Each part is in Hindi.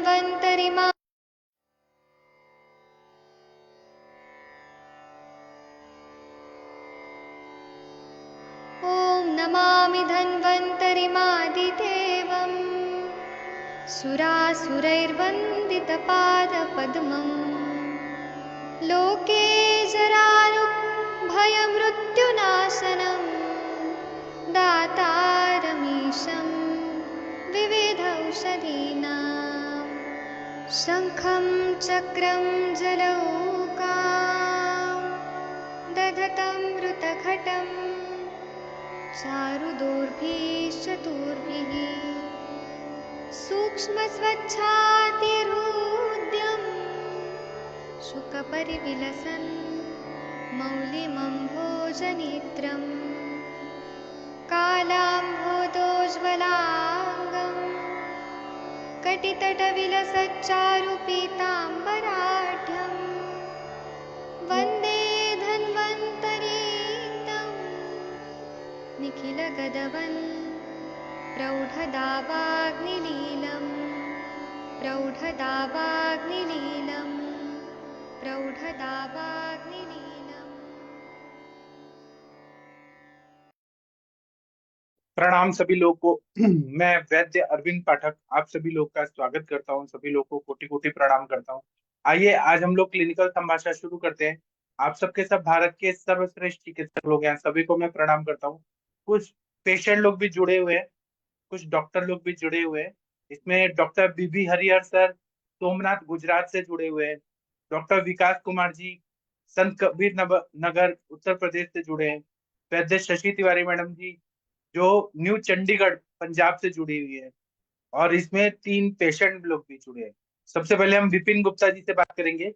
धन्वन्तरिमा ॐ नमामि धन्वन्तरिमादिदेवम् सुरासुरैर्वन्दितपादपद्मम् लोके जरारुभयमृत्युनाशनं दातारमीशं विविधौषधीनां शङ्खं चक्रं जलौकां दधतं मृतघटं चारुदोर्भिश्चतुर्भिः सूक्ष्मस्वच्छातिरुद्यं शुकपरिविलसन् मौलिमम्भोजनेत्रं कालाम्भोदोज्ज्वलाङ्गं कटितटविलसच्चारुपीताम्बराढ्यं वन्दे धन्वन्तरीतं निखिलगदवन् प्रौढदावाग्निलीलं प्रौढदावाग्निलीलं प्रौढदावाग्निलीलम्। प्रणाम सभी लोग को। मैं वैद्य अरविंद पाठक आप सभी लोग का स्वागत करता हूं। सभी लोग को कोटि कोटि प्रणाम करता हूं। आइए आज हम लोग क्लिनिकल संभाषण शुरू करते हैं। आप सबके सब भारत के सर्वश्रेष्ठ चिकित्सक लोग हैं, सभी को मैं प्रणाम करता हूं। कुछ पेशेंट लोग भी जुड़े हुए हैं, कुछ डॉक्टर लोग भी जुड़े हुए हैं। इसमें डॉक्टर बीबी हरिहर सर सोमनाथ गुजरात से जुड़े हुए हैं। डॉक्टर विकास कुमार जी संत कबीर नगर उत्तर प्रदेश से जुड़े हैं। वैद्य शशि तिवारी मैडम जी जो न्यू चंडीगढ़ पंजाब से जुड़ी हुई है। और इसमें 3 पेशेंट लोग भी जुड़े हैं। सबसे पहले हम विपिन गुप्ता जी से बात करेंगे।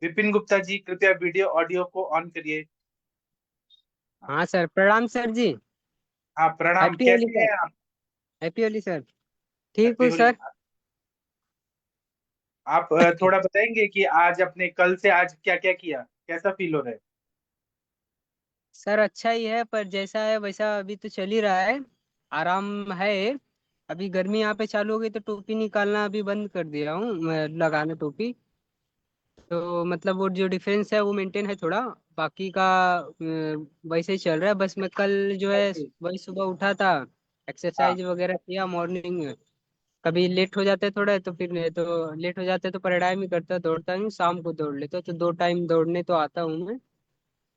विपिन गुप्ता जी कृपया वीडियो ऑडियो को ऑन करिए। हाँ सर, प्रणाम सर जी। हाँ प्रणाम, हैप्पी होली कैसे सर। हैं आप? Happy Holi sir. ठीक हैप्पी हूँ होली। सर। आप थोड़ा बताएंगे कि आज अपने कल से आज क्या क्या किया, कैसा फील हो रहा है? सर अच्छा ही है, पर जैसा है वैसा अभी तो चल ही रहा है। आराम है। अभी गर्मी यहाँ पे चालू हो गई तो टोपी निकालना अभी बंद कर दिया हूँ मैं, लगाना टोपी। तो मतलब वो जो डिफरेंस है वो मेंटेन है थोड़ा। बाकी का वैसे ही चल रहा है। बस मैं कल जो है वही सुबह उठा था, हाँ एक्सरसाइज वगैरह किया मॉर्निंग में। कभी लेट हो जाता है थोड़ा, तो फिर नहीं तो लेट हो जाता है तो परिणाम ही करता है, दौड़ता हूँ शाम को दौड़ लेता हूँ, तो 2 टाइम दौड़ने तो आता हूँ मैं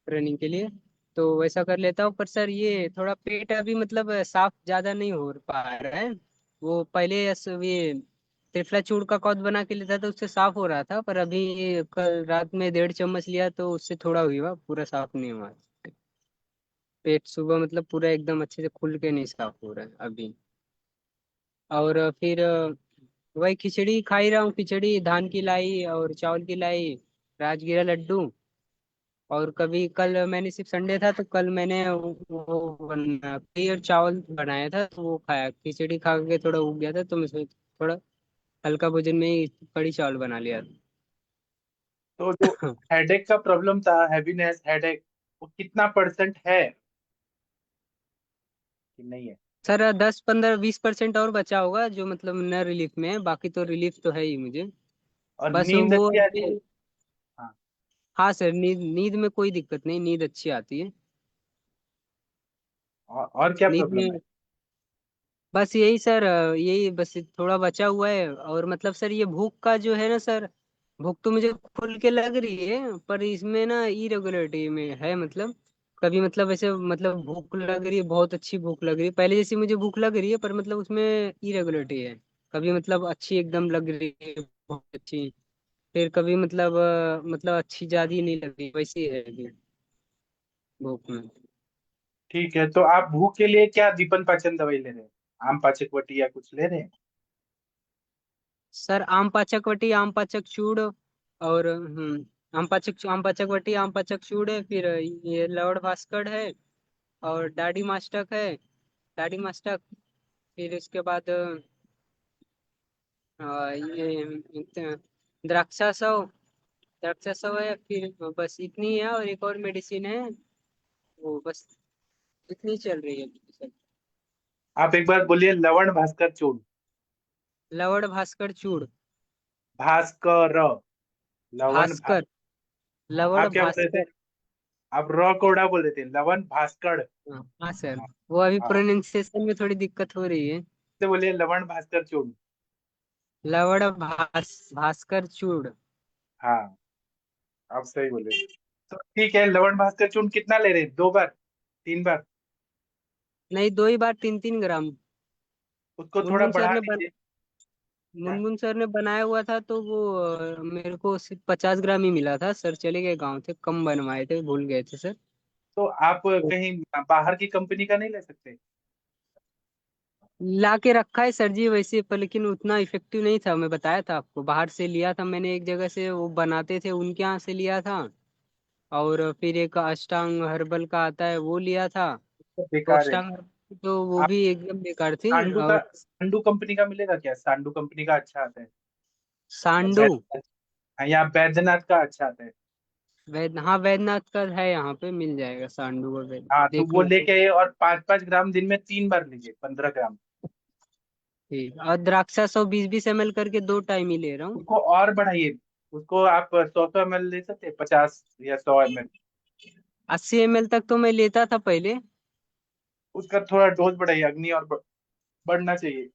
रनिंग के लिए। तो वैसा कर लेता हूँ। पर सर ये थोड़ा पेट अभी मतलब साफ ज्यादा नहीं हो पा रहा है। वो पहले ये त्रिफला चूर्ण का कौद बना के लेता था, उससे साफ हो रहा था, पर अभी कल रात में 1.5 चम्मच लिया तो उससे थोड़ा हुआ, पूरा साफ नहीं हुआ। पेट सुबह मतलब पूरा एकदम अच्छे से खुल के नहीं साफ हो रहा है अभी। और फिर वही खिचड़ी खा ही रहा हूँ, खिचड़ी धान की लाई और चावल की लाई, राजगीरा लड्डू। और कभी कल मैंने सिर्फ संडे था तो कल मैंने वो बना कढ़ी और चावल बनाया था, तो वो खाया। खिचड़ी खा के थोड़ा उग गया था तो मैं थोड़ा हल्का भोजन में ही कढ़ी चावल बना लिया तो जो था। हेडेक का प्रॉब्लम था, हैवीनेस हेडेक, वो कितना परसेंट है कि नहीं है? सर 10, 15, 20% और बचा होगा जो मतलब न रिलीफ में है, बाकी तो रिलीफ तो है ही मुझे। और बस नींद वो अच्छी आ रही है? अभी। हाँ। हाँ सर, नींद नींद में कोई दिक्कत नहीं, नींद अच्छी आती है। और क्या नींद प्रॉब्लम है? में बस यही सर, यही बस थोड़ा बचा हुआ है। और मतलब सर ये भूख का जो है ना सर, भूख तो मुझे खुल के लग रही है, पर इसमें ना इरेगुलरिटी में है। मतलब कभी मतलब ऐसे मतलब भूख लग रही है, बहुत अच्छी भूख लग रही है पहले जैसी मुझे भूख लग रही है, पर मतलब उसमें इरेगुलरिटी है। कभी मतलब अच्छी एकदम लग रही है, बहुत अच्छी। फिर कभी मतलब अच्छी ज्यादा नहीं लग रही, वैसी है अभी भूख में। ठीक है, तो आप भूख के लिए क्या दीपन पाचन दवाई ले रहे हैं? आम पाचक वटी या कुछ ले रहे हैं? सर आम पाचक वटी, आम पाचक चूड़, और आम पाचक वटी, आम पाचक चूड़ है। फिर ये लवण भास्कर है, और दाढ़ी मास्टक है, दाढ़ी मास्टक। फिर इसके बाद ये द्राक्षासव, द्राक्षासव है। फिर बस इतनी है, और एक और मेडिसिन है वो, बस इतनी चल रही है अभी सर। आप एक बार बोलिए लवण भास्कर चूर्ण। लवण भास्कर चूड़। भास्कर, लवन भास्कर, लवण आप क्या बोल रहे थे? भास्कर। आप र कोड़ा बोल रहे थे, लवन भास्कर। हाँ सर, वो अभी हाँ, प्रोनाउंसिएशन में थोड़ी दिक्कत हो रही है। तो बोलिए लवन भास्कर चूर्ण। लवण भास्कर चूड़। हाँ, आप सही बोले। तो ठीक है, लवन भास्कर चूर्ण कितना ले रहे हैं? 2 बार, 3 बार? नहीं, 2 ही बार 3-3 ग्राम। उसको थोड़ा मुनमुन सर बढ़ा ने दीजिए। क्या? मुनमुन सर ने बनाया हुआ था, तो वो मेरे को सिर्फ 50 ग्राम ही मिला था सर। चले गए गांव थे, कम बनवाए थे, भूल गए थे सर। तो आप कहीं बाहर की कंपनी का नहीं ले सकते? ला के रखा है सर जी वैसे, पर लेकिन उतना इफेक्टिव नहीं था। मैं बताया था आपको, बाहर से लिया था मैंने एक जगह से, वो बनाते थे उनके यहाँ से लिया था। और फिर एक अष्टांग हर्बल का आता है, वो लिया था। तो तो बेकार है। अष्टांग हर्बल तो वो आप भी एकदम बेकार थी। और सांडू कंपनी का मिलेगा क्या? सांडू कंपनी का अच्छा आता है। या सांडू। बैद्यनाथ, हाँ, या बैद्यनाथ का अच्छा आता है। हाँ, वैद्यनाथ का है यहाँ पे, मिल जाएगा सांडू का वैद, हाँ, तो देख वो लो। लेके आइए और 5-5 ग्राम दिन में 3 बार लीजिए, 15 ग्राम। ठीक, और द्राक्षा 100 20 20 ml करके 2 टाइम ही ले रहा हूँ। उसको और बढ़ाइए। उसको आप 100-100 ml ले सकते हैं, 50 या 100 ml। 80 ml तक तो मैं लेता था पहले। उसका थोड़ा डोज बढ़ाइए, अग्नि और बढ़ना चाहिए।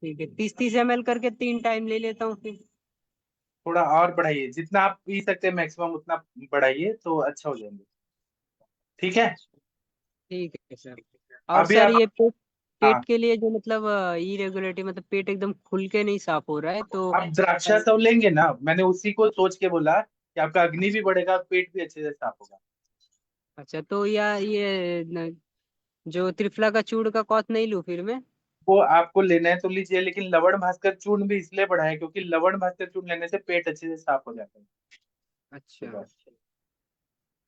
ठीक है, 30 30 ml करके 3 टाइम ले लेता हूँ फिर। थोड़ा और बढ़ाइए, जितना आप पी सकते हैं मैक्सिमम उतना बढ़ाइए तो अच्छा हो जाएंगे। ठीक है। ठीक है सर। और अभी सर आप, ये पेट हाँ, पेट के लिए जो मतलब इरेगुलरिटी, मतलब पेट एकदम खुल के नहीं साफ हो रहा है तो। आप द्राक्षा सब लेंगे ना, मैंने उसी को सोच के बोला कि आपका अग्नि भी बढ़ेगा, पेट भी अच्छे से साफ होगा। अच्छा, तो या ये जो त्रिफला का चूड़ का कॉस्ट नहीं लूँ फिर मैं? वो आपको लेना है तो लीजिए, लेकिन लवण भास्कर चूर्ण भी इसलिए बढ़ा है क्योंकि लवण भास्कर चूर्ण लेने से पेट अच्छे से साफ हो जाता है। अच्छा।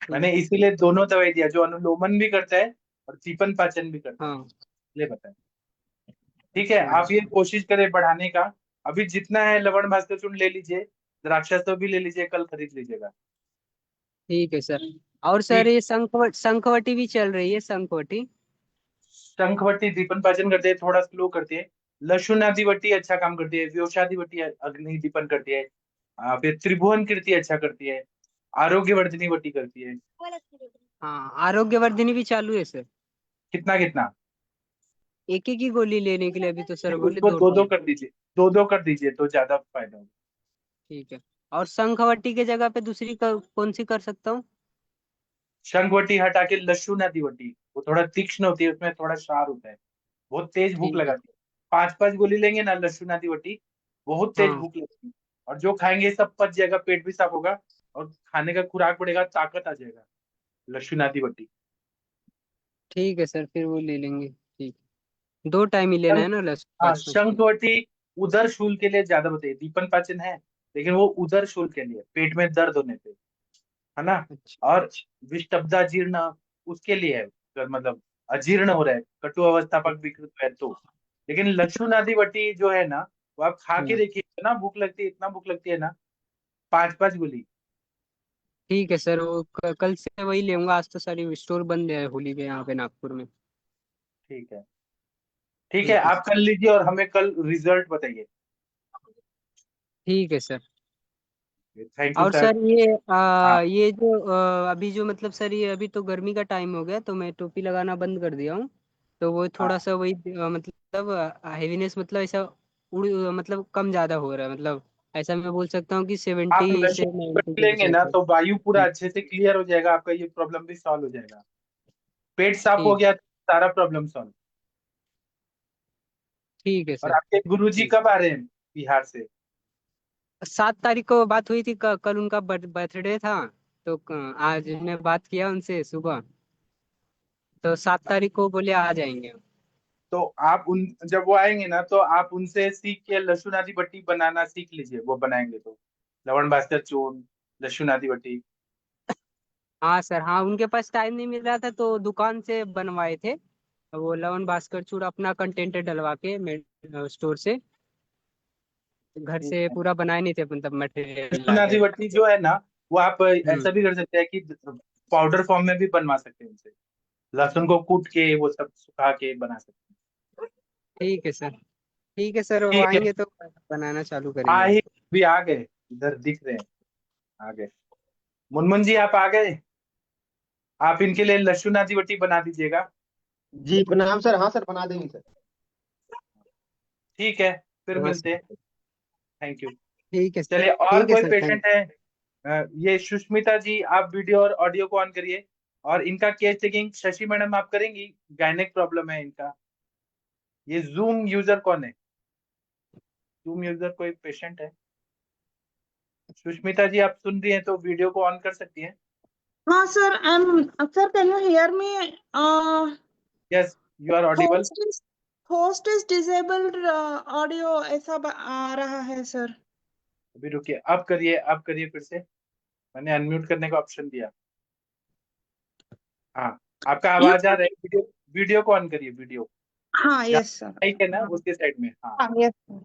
मैंने ठीक है। इसीलिए दोनों दवाई दिया, जो अनुलोमन भी करता है और चीपन पाचन भी करता है, हाँ। इसलिए बताया। ठीक है, आप ये अच्छा। कोशिश करें बढ़ाने का। अभी जितना है लवण भास्कर चूर्ण ले लीजिए, द्राक्षा तो भी ले लीजिए, कल खरीद लीजिएगा। ठीक है सर। और सर ठीक। ये शंखवटी भी चल रही है, शंखवटी। शंखवटी दीपन पाचन करती है, थोड़ा स्लो करती है। लशुन आदिवटी अच्छा काम करती है, व्योषादिवटी अग्नि दीपन करती है। फिर त्रिभुवन कीर्ति अच्छा करती है। आरोग्यवर्धिनी वटी करती है। हाँ, आरोग्यवर्धिनी भी चालू है सर। कितना कितना? एक एक ही गोली लेने के लिए अभी तो सर बोले उसको दो दो दो टाइम। कर दीजिए, 2-2 कर दीजिए तो ज्यादा फायदा होगा। ठीक है। और शंखवटी के जगह पे दूसरी कौन सी कर सकता हूँ? शंखवटी हटा के लशुन आदिवटी, वो थोड़ा तीक्ष्ण होती है, उसमें थोड़ा क्षार होता है, बहुत तेज भूख ठीक है। लगाती है। 5-5 गोली लेंगे ना लहसुन आदि वटी, बहुत तेज हाँ। भूख लगती है। और जो खाएंगे सब पच जाएगा, पेट भी साफ होगा और खाने का खुराक बढ़ेगा, ताकत आ जाएगा। लहसुन आदि वटी। ठीक है सर, फिर वो ले लेंगे। ठीक, 2 टाइम ही लेना है शंख, ना लहसुन, हाँ, 5 5 की। शंखवटी उदर शूल के लिए ज्यादा बताइए, दीपन पाचन है लेकिन वो उदर शूल के लिए, पेट में दर्द होने पे, है ना। अच्छा। और विषटब्दा जीर्ण उसके लिए है, अगर मतलब अजीर्ण हो रहा है, कटु अवस्थापक विकृत है तो। लेकिन लक्षुण आदि वटी जो है ना, वो आप खा के हाँ। देखिए, इतना भूख लगती है, इतना भूख लगती है ना। 5-5 गोली। ठीक है सर, वो कल से वही लेऊंगा। आज तो सारी स्टोर बंद है होली पे यहाँ पे नागपुर में। ठीक है। ठीक है, ठीक है आप कर लीजिए और हमें कल रिजल्ट बताइए। ठीक है सर। थैंक यू और सर। सर ये हाँ, ये जो अभी जो मतलब सर, ये अभी तो गर्मी का टाइम हो गया तो मैं टोपी लगाना बंद कर दिया हूँ। तो वो थोड़ा हाँ, सा वही मतलब हैवीनेस, मतलब ऐसा मतलब कम ज्यादा हो रहा है, मतलब ऐसा मैं बोल सकता हूँ कि आप 70 से नशे 90 लेंगे ना परसेंट तो वायु पूरा अच्छे से क्लियर हो जाएगा, आपका ये प्रॉब्लम भी सॉल्व हो जाएगा। पेट साफ हो ठीक। गया तो सारा प्रॉब्लम सॉल्व। ठीक है और सर। आपके गुरुजी ठीक। कब आ रहे हैं बिहार से? 7 तारीख को बात हुई थी, कल उनका बर्थडे था। तो आज मैं बात किया उनसे सुबह, तो 7 तारीख को बोले आ जाएंगे। तो आप उन, जब वो आएंगे ना तो आप उनसे सीख के लहसुन आदि बट्टी बनाना सीख लीजिए, वो बनाएंगे तो। लवण भास्कर चूर्ण, लहसुन आदि बट्टी। हाँ सर, हाँ उनके पास टाइम नहीं मिल रहा था तो दुकान से बनवाए थे। वो लवन भास्कर चूड़ अपना कंटेंट डलवा के स्टोर से, घर ठीक से है। पूरा बनाए नहीं थे, मतलब मटेरियल लहसुन ला आदि के। बट्टी जो है ना, वो आप हम्म। ऐसा भी कर सकते हैं कि पाउडर फॉर्म में भी बनवा सकते हैं उनसे। लहसुन को कूट के वो सब सुखा के बना सकते हैं। ठीक है सर। ठीक है सर, वो ठीक है, आएंगे तो बनाना चालू करेंगे हम। भी आ गए, इधर दिख रहे हैं, आ गए। मुनमुन जी आप आ गए, आप इनके लिए लहसुन नाजी वटी बना दीजिएगा। जी प्रणाम सर। हाँ सर, बना देंगे सर। ठीक है, फिर मिलते हैं। नमस्ते। Thank you. ठीक है सर। चलिए, और ठीक है कोई सर, थैंक। पेशेंट है? ये सुष्मिता जी, आप वीडियो और ऑडियो को ऑन करिए, और इनका केस चेकिंग शशि मैडम आप करेंगी, गायनेक प्रॉब्लम है इनका। ये जूम यूजर कौन है? जूम यूजर कोई पेशेंट है? सुष्मिता जी आप सुन रही हैं तो वीडियो को ऑन कर सकती हैं। हाँ sir, sir, can you hear me? Yes, you are audible. Host is host is disabled, audio ऐसा आ रहा है सर। अभी रुकिए, अब करिए, अब करिए फिर से, मैंने अनम्यूट करने का ऑप्शन दिया। हाँ, आपका You आवाज आ रहा है। वीडियो, वीडियो को ऑन करिए, वीडियो। हाँ, यस सर। ठीक है ना, उसके साइड में। हाँ हाँ, यस सर।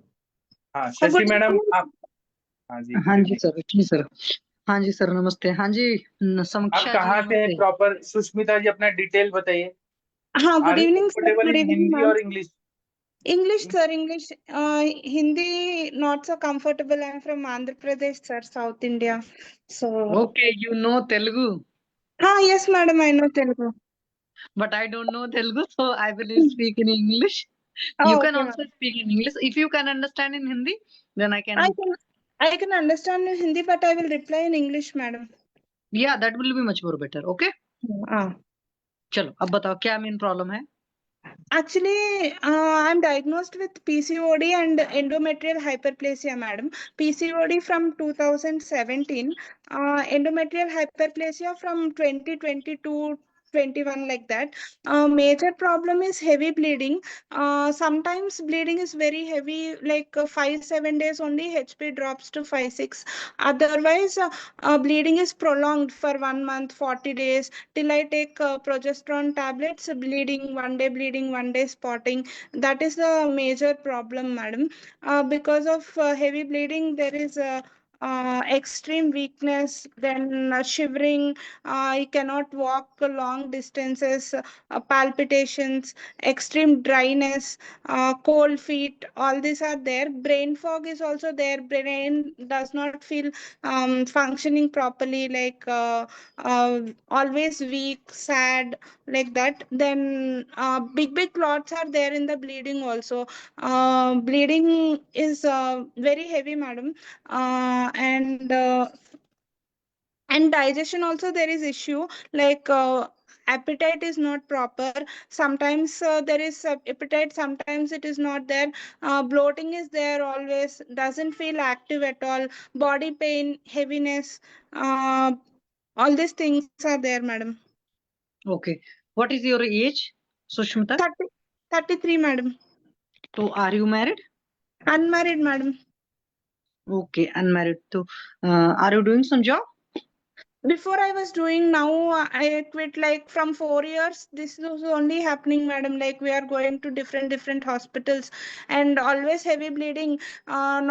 हाँ, शशि गुड मैडम इवनिंग। आप। हाँ जी, हाँ गुड जी इवनिंग। सर, जी सर। हाँ जी सर, नमस्ते। हाँ जी, आप समीक्षा जी कहाँ से हैं नमस्ते। प्रॉपर? सुष्मिता जी अपना डिटेल बताइए। हाँ, good are you evening sir, comfortable good in evening Hindi ma'am. और English? English sir, English. Hindi not so comfortable. I'm from Andhra Pradesh sir, South India. So okay, you know Telugu, yes madam, I know Telugu. But I don't know Telugu, so I will speak in English. You Oh, can okay also madam. Speak in English if you can understand in Hindi, then I I can. can I can understand Hindi, but I will reply in English, madam. या that will be much more better. Okay, Ah. चलो अब बताओ क्या मेन प्रॉब्लम है। Actually, I'm diagnosed with PCOD and endometrial hyperplasia, madam. PCOD from 2017, endometrial hyperplasia from 2022. 21 like that. Major problem is heavy bleeding. Sometimes bleeding is very heavy, like 5-7 days only hp drops to 5-6. Otherwise bleeding is prolonged for 1 month, 40 days, till I take progesterone tablets. Bleeding one day spotting. That is the major problem, madam. Because of heavy bleeding, there is a extreme weakness, then shivering. I cannot walk long distances, palpitations, extreme dryness, cold feet. All these are there. Brain fog is also there. Brain does not feel functioning properly, like always weak, sad, like that. Then big clots are there in the bleeding also. Bleeding is very heavy, madam. And digestion also there is issue, like appetite is not proper. Sometimes there is appetite, sometimes it is not there. Bloating is there, always doesn't feel active at all. Body pain, heaviness, uh, all these things are there, madam. Okay, what is your age Sushmita? 33 madam. तो are you married? Unmarried madam. Okay, unmarried. तो are you doing some job? Before I was doing, now I quit, like from 4 years. This was only happening, madam. Like we are going to different hospitals, and always heavy bleeding.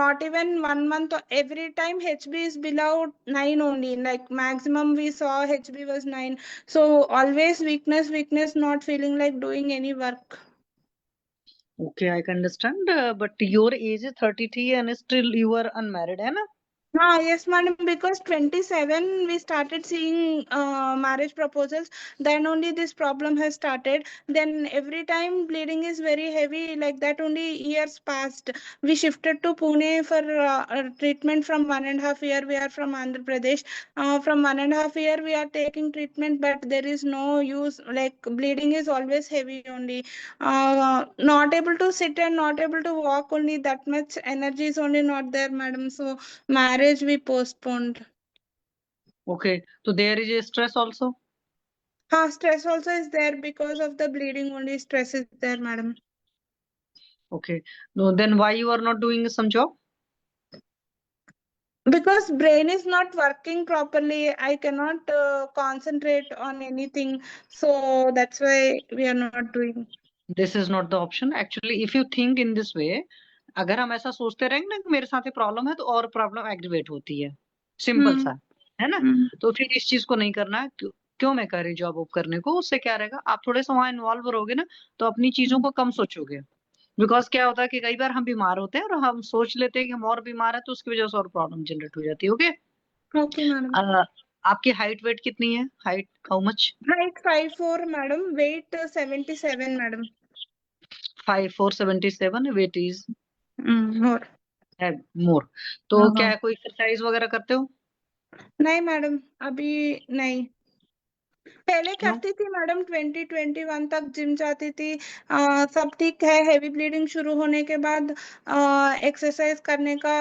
Not even 1 month. Every time HB is below 9 only. Like maximum we saw HB was 9. So always weakness, not feeling like doing any work. Okay, I can understand, but your age is 33 and still you are unmarried, है ना? Yes, madam, because 27 we started seeing marriage proposals. Then only this problem has started. Then every time bleeding is very heavy, like that only years passed. We shifted to Pune for treatment from 1.5 year. We are from Andhra Pradesh. From 1.5 year we are taking treatment, but there is no use. Like bleeding is always heavy only. Not able to sit and not able to walk only. That much energy is only not there, madam. So marriage we postponed. Okay, तो there is stress also? Stress also is there, because of the bleeding only stress is there, madam. Okay. No, then why you are not doing some job? Because brain is not working properly, I cannot concentrate on anything. So that's why we are not doing. This is not the option. Actually, if you think in this way, अगर हम ऐसा सोचते रहेंगे ना कि मेरे साथ ये प्रॉब्लम है, तो और प्रॉब्लम एग्रीवेट होती है। Simple Hmm. सा है ना? Hmm. तो फिर इस चीज को नहीं करना है। क्यों मैं कर रही जॉब करने को? उससे क्या रहेगा, आप थोड़े से वहां इन्वॉल्व रहोगे ना, तो अपनी चीजों को कम सोचोगे। बिकॉज क्या होता है कि कई बार हम बीमार होते हैं और हम सोच लेते हैं कि हम और बीमार है, तो उसकी वजह से और प्रॉब्लम जनरेट हो जाती है। ओके। Okay madam. आपकी हाइट वेट कितनी है? Height how much? Height 5'4" madam, weight 77 madam. 5'4", 77, weight is और है मोर। तो हाँ क्या हाँ। है, कोई एक्सरसाइज वगैरह करते हो? नहीं मैडम, अभी नहीं। पहले क्यों? करती थी मैडम, 2021 तक जिम जाती थी। सब ठीक है। हेवी ब्लीडिंग शुरू होने के बाद एक्सरसाइज करने का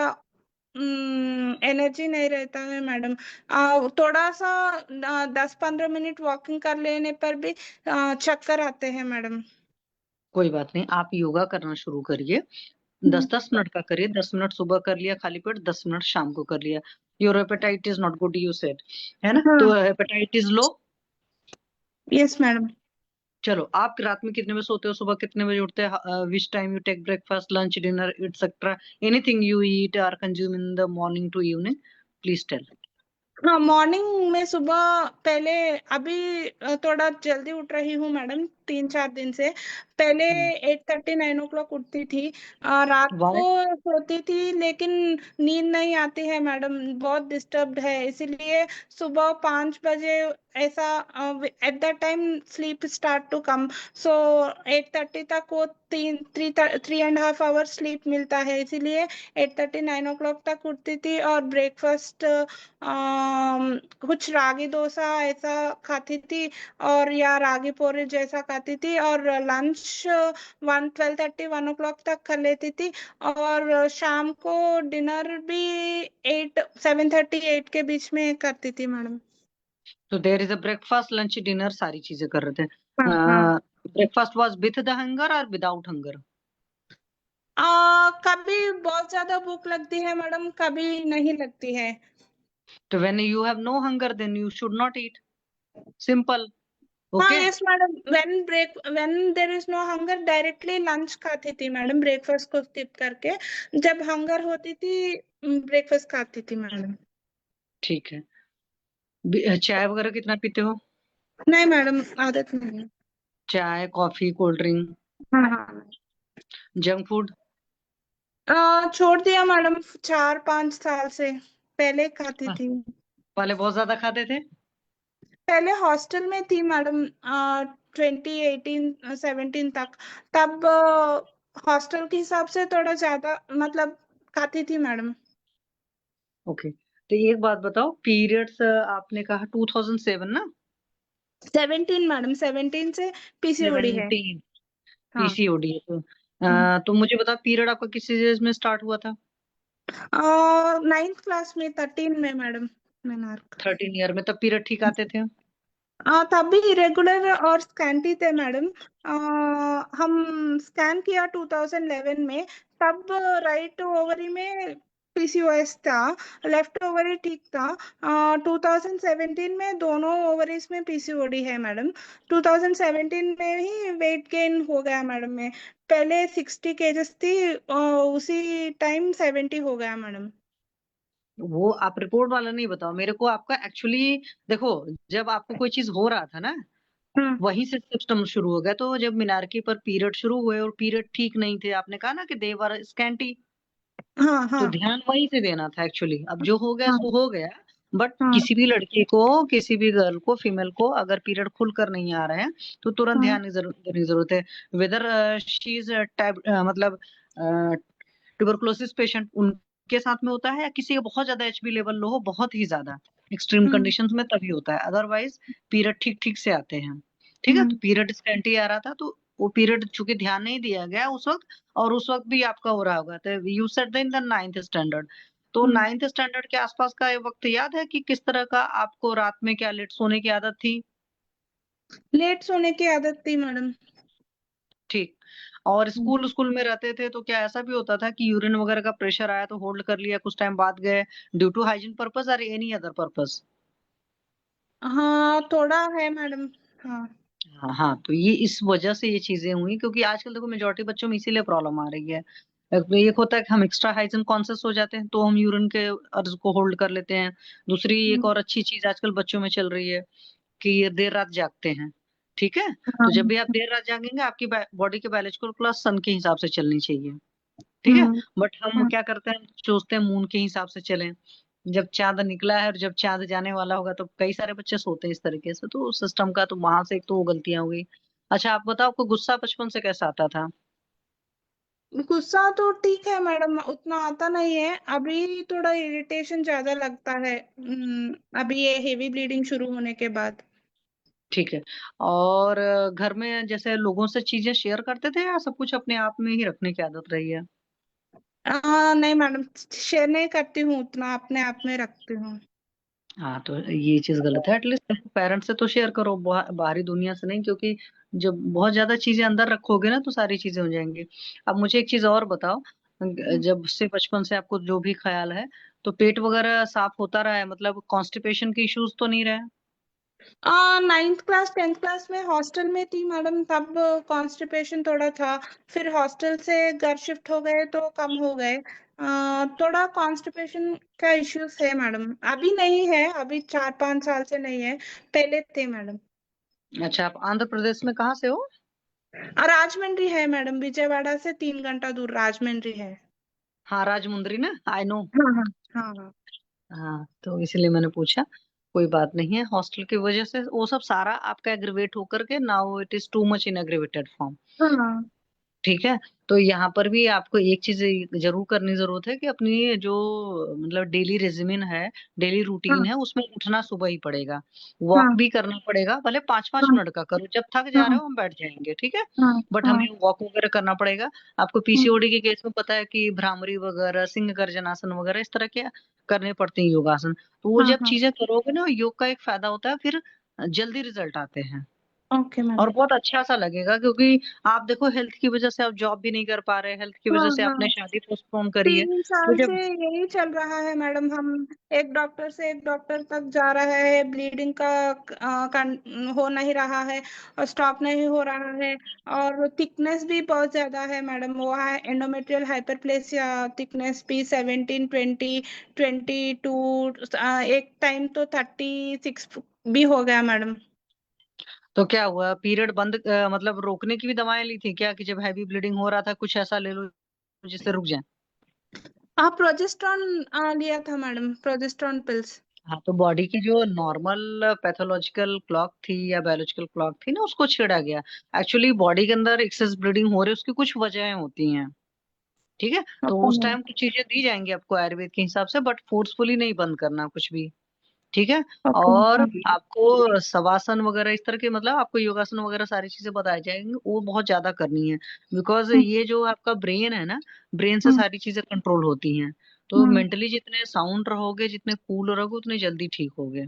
एनर्जी नहीं रहता है मैडम। थोड़ा सा 10-15 मिनट वॉकिंग कर लेने पर भी चक्कर आते हैं मैडम। कोई बात नहीं, आप योगा करना शुरू करिए। 10-10 मिनट का करिए। 10 मिनट सुबह कर लिया खाली पेट, 10 मिनट शाम को कर लिया। Your हेपेटाइट is not good, you said, है ना? हाँ। तो हेपेटाइट इज लो। Yes madam. चलो, आप रात में कितने बजे सोते हो, सुबह कितने बजे उठते हैं? Which time you take breakfast, lunch, dinner, etcetera, anything you eat और consume in the morning to evening, please tell. हाँ, मॉर्निंग में सुबह पहले, अभी थोड़ा जल्दी उठ रही हूँ मैडम, 3-4 दिन से। पहले 8:30 9 o'clock उठती थी। रात को वाई? सोती थी, लेकिन नींद नहीं आती है मैडम, बहुत डिस्टर्ब्ड है, इसीलिए सुबह 5 बजे ऐसा at the time sleep start to come. So 8:30 तक वो 3.5 hours स्लीप मिलता है, इसीलिए 8:30 9 o'clock तक उठती थी। और ब्रेकफास्ट कुछ रागी डोसा ऐसा खाती थी, और या रागी पोरेज जैसा खाती थी। और लंच 12:30 1 o'clock तक कर लेती थी। और शाम को डिनर भी 7:30 8 के बीच में करती थी मैडम। तो there is a breakfast, lunch, dinner, सारी चीजें कर रहे थे। हाँ हाँ। Breakfast was with the hunger और विदाउट हंगर? कभी बहुत ज्यादा भूख लगती है मैडम, कभी नहीं लगती है। तो when you have no hunger then you should not eat, simple. हाँ okay. Yes madam, when there is no hunger directly lunch खाती थी मैडम, ब्रेकफास्ट को स्किप करके। जब हंगर होती थी ब्रेकफास्ट खाती थी मैडम। ठीक है। चाय वगैरह कितना पीते हो? नहीं मैडम, आदत नहीं है। चाय, कॉफी, कोल्ड ड्रिंक, हाँ हाँ। Junk food? छोड़ दिया मैडम, 4-5 साल से। पहले खाती थी। पहले बहुत ज्यादा खाते थे। पहले हॉस्टल में थी मैडम, 2018-17 तक। तब हॉस्टल के हिसाब से थोड़ा ज्यादा मतलब खाती थी मैडम। ओके। तो एक बात बताओ, पीरियड्स आपने कहा 2007 ना? 17 मैडम, 17 से पीसीओडी है। 17 हाँ। पीसीओडी है तो तो मुझे बताओ, पीरियड आपका किस एज में स्टार्ट हुआ था? 9th क्लास में, 13 में मैडम। मेनार्क। 13 ईयर में, तब पीरियड ठीक आते थे? तब भी इरेगुलर और स्कैंटी थे मैडम। हम स्कैन किया 2011 में। तब राइट ओवरी में पीसीओएस था, लेफ्ट ओवरी ठीक था। 2017 में दोनों ओवरीज में पीसीओडी है मैडम। 2017 में ही वेट गेन हो गया मैडम में। पहले 60 केजेस थी, उसी टाइम 70 हो गया मैडम। वो आप रिपोर्ट वाला नहीं बताओ मेरे को, आपका एक्चुअली देखो, जब आपको कोई चीज हो रहा था ना, हाँ वहीं से सिस्टम शुरू हो गया। तो जब मिनारकी पर पीरियड शुरू हुए और पीरियड ठीक नहीं थे, आपने कहा ना कि दे वर स्कैंटी, हाँ हाँ तो ध्यान वहीं से देना था एक्चुअली। अब जो हो गया हाँ सो हो गया। बट हाँ किसी भी लड़की को, किसी भी गर्ल को, फीमेल को अगर पीरियड खुलकर नहीं आ रहे हैं, तो तुरंत हाँ। ध्यान देने की जरूरत है। वेदर शी इज मतलब ट्यूबरकुलोसिस पेशेंट, उनके साथ में होता है, या किसी का बहुत ज्यादा एचबी लेवल लो हो, बहुत ही ज्यादा एक्सट्रीम हम्म, कंडीशंस में, तभी होता है। अदरवाइज पीरियड ठीक ठीक से आते हैं। ठीक है, हम्म, तो पीरियड स्कैंटी आ रहा था, तो वो पीरियड चूंकि ध्यान नहीं दिया गया उस वक्त, और उस वक्त भी आपका हो रहा होगा, तो you said in the 9th standard. तो हम्म। 9th स्टैंडर्ड के आसपास का ये वक्त याद है कि किस तरह का आपको रात में क्या लेट सोने की आदत थी? लेट सोने की आदत थी मैडम। ठीक। और स्कूल स्कूल में रहते थे तो क्या ऐसा भी होता था कि यूरिन वगैरह का प्रेशर आया तो होल्ड कर लिया, कुछ टाइम बाद गए, ड्यू टू हाइजीन पर्पस और एनी अदर पर्पस? हाँ थोड़ा है मैडम। हाँ। हाँ हाँ, तो ये इस वजह से ये चीजें हुई, क्योंकि आजकल देखो मेजोरिटी बच्चों में इसीलिए प्रॉब्लम आ रही है। एक होता है कि हम एक्स्ट्रा हाइजीन कॉन्शियस हो जाते हैं, तो हम यूरिन के अर्ज को होल्ड कर लेते हैं। दूसरी एक हम्म, और अच्छी चीज आजकल बच्चों में चल रही है कि ये देर रात जागते हैं। ठीक है, तो जब भी आप देर रात जागेंगे आपकी बॉडी के बायोलॉजिकल क्लॉक सन के हिसाब से चलनी चाहिए। ठीक है, बट हम क्या करते हैं, सोचते हैं मून के हिसाब से चलें। जब चांद निकला है और जब चांद जाने वाला होगा तो कई सारे बच्चे सोते हैं इस तरीके से, तो सिस्टम का तो वहां से एक तो वो गलतियां हो गई। अच्छा आप बताओ, आपको गुस्सा बचपन से कैसा आता था? गुस्सा तो ठीक है मैडम, उतना आता नहीं है। अभी थोड़ा इरिटेशन ज्यादा लगता है, अभी ये हेवी ब्लीडिंग शुरू होने के बाद। ठीक है, और घर में जैसे लोगों से चीजें शेयर करते थे या सब कुछ अपने आप में ही रखने की आदत रही है? नहीं मैडम, शेयर नहीं करती हूँ उतना, अपने आप में रखती हूँ। हाँ तो ये चीज गलत है। एटलीस्ट पेरेंट्स से तो शेयर करो, बाहरी दुनिया से नहीं, क्योंकि जब बहुत ज्यादा चीजें अंदर रखोगे ना तो सारी चीजें हो जाएंगी। अब मुझे एक चीज और बताओ, जब से बचपन से आपको जो भी ख्याल है, तो पेट वगैरह साफ होता रहा है, मतलब कॉन्स्टिपेशन के इश्यूज तो नहीं रहे? 9th क्लास 10th क्लास में हॉस्टल में थी मैडम, तब कॉन्स्टिपेशन थोड़ा था। फिर हॉस्टल से घर शिफ्ट हो गए तो कम हो गए। थोड़ा कॉन्स्टिपेशन का इश्यूज है मैडम, अभी नहीं है, अभी 4-5 साल से नहीं है, पहले थे मैडम। अच्छा, आप आंध्र प्रदेश में कहाँ से हो? राजमंड्री है मैडम, विजयवाड़ा से 3 घंटा दूर राजमंड्री है। हाँ राजमुंदरी ना, आई नो। हाँ हाँ हाँ हाँ। हाँ तो इसलिए मैंने पूछा। कोई बात नहीं है, हॉस्टल की वजह से वो सब सारा आपका एग्रीवेट होकर के now it is too much in aggravated form. हाँ ठीक है, तो यहाँ पर भी आपको एक चीज जरूर करनी जरूरत है कि अपनी जो मतलब डेली रेजिमेन है, डेली रूटीन हाँ है, उसमें उठना सुबह ही पड़ेगा। हाँ वॉक भी करना पड़ेगा, भले 5-5 मिनट का करो, जब थक जा हाँ रहे हो हम बैठ जाएंगे, ठीक है। हाँ बट हाँ हमें वॉक वगैरह करना पड़ेगा। आपको पीसीओडी के केस में पता है कि भ्रामरी वगैरह, सिंह गर्जनासन वगैरह इस तरह के करने पड़ते हैं योगासन। तो वो हाँ जब हाँ। चीजें करोगे ना, योग का एक फायदा होता है, फिर जल्दी रिजल्ट आते हैं ओके और मैडम। बहुत अच्छा सा लगेगा। क्योंकि आप देखो, हेल्थ की वजह से आप जॉब भी नहीं कर पा रहे, हेल्थ की हाँ वजह से आपने हाँ, शादी पोस्टपोन करी है, 3 साल तो से जब यही चल रहा है मैडम। हम एक डॉक्टर से एक डॉक्टर तक जा रहा है, ब्लीडिंग का हो नहीं रहा है और स्टॉप नहीं हो रहा है। और थिकनेस भी बहुत ज्यादा है मैडम, वो है एंडोमेट्रियल हाइपरप्लेसिया, थिकनेस भी 17, 20, 22, एक टाइम तो 36 भी हो गया मैडम। तो क्या हुआ, पीरियड बंद मतलब रोकने की भी दवाएं ली थी क्या, कि जब हैवी ब्लीडिंग हो रहा था कुछ ऐसा ले लो जिससे रुक जाए? हाँ, प्रोजेस्ट्रॉन लिया था मैडम, प्रोजेस्ट्रॉन पिल्स। हाँ तो बॉडी की जो नॉर्मल पैथोलॉजिकल क्लॉक थी या बायोलॉजिकल क्लॉक थी ना, उसको छेड़ा गया। एक्चुअली बॉडी के अंदर एक्सेस ब्लीडिंग हो रही है, उसकी कुछ वजहें होती हैं। ठीक है, तो ओके उस मैडम। टाइम कुछ चीजें दी जाएंगी आपको आयुर्वेद के हिसाब से, बट फोर्सफुली नहीं बंद करना कुछ भी। ठीक है, ओके और मैडम। आपको शवासन वगैरह इस तरह के, मतलब आपको योगासन वगैरह सारी चीजें बताई जाएंगी, वो बहुत ज्यादा करनी है। बिकॉज ये जो आपका ब्रेन है ना, ब्रेन से सारी चीजें कंट्रोल होती हैं। तो मेंटली जितने साउंड रहोगे, जितने कूल रहोगे, उतने जल्दी ठीक होगे।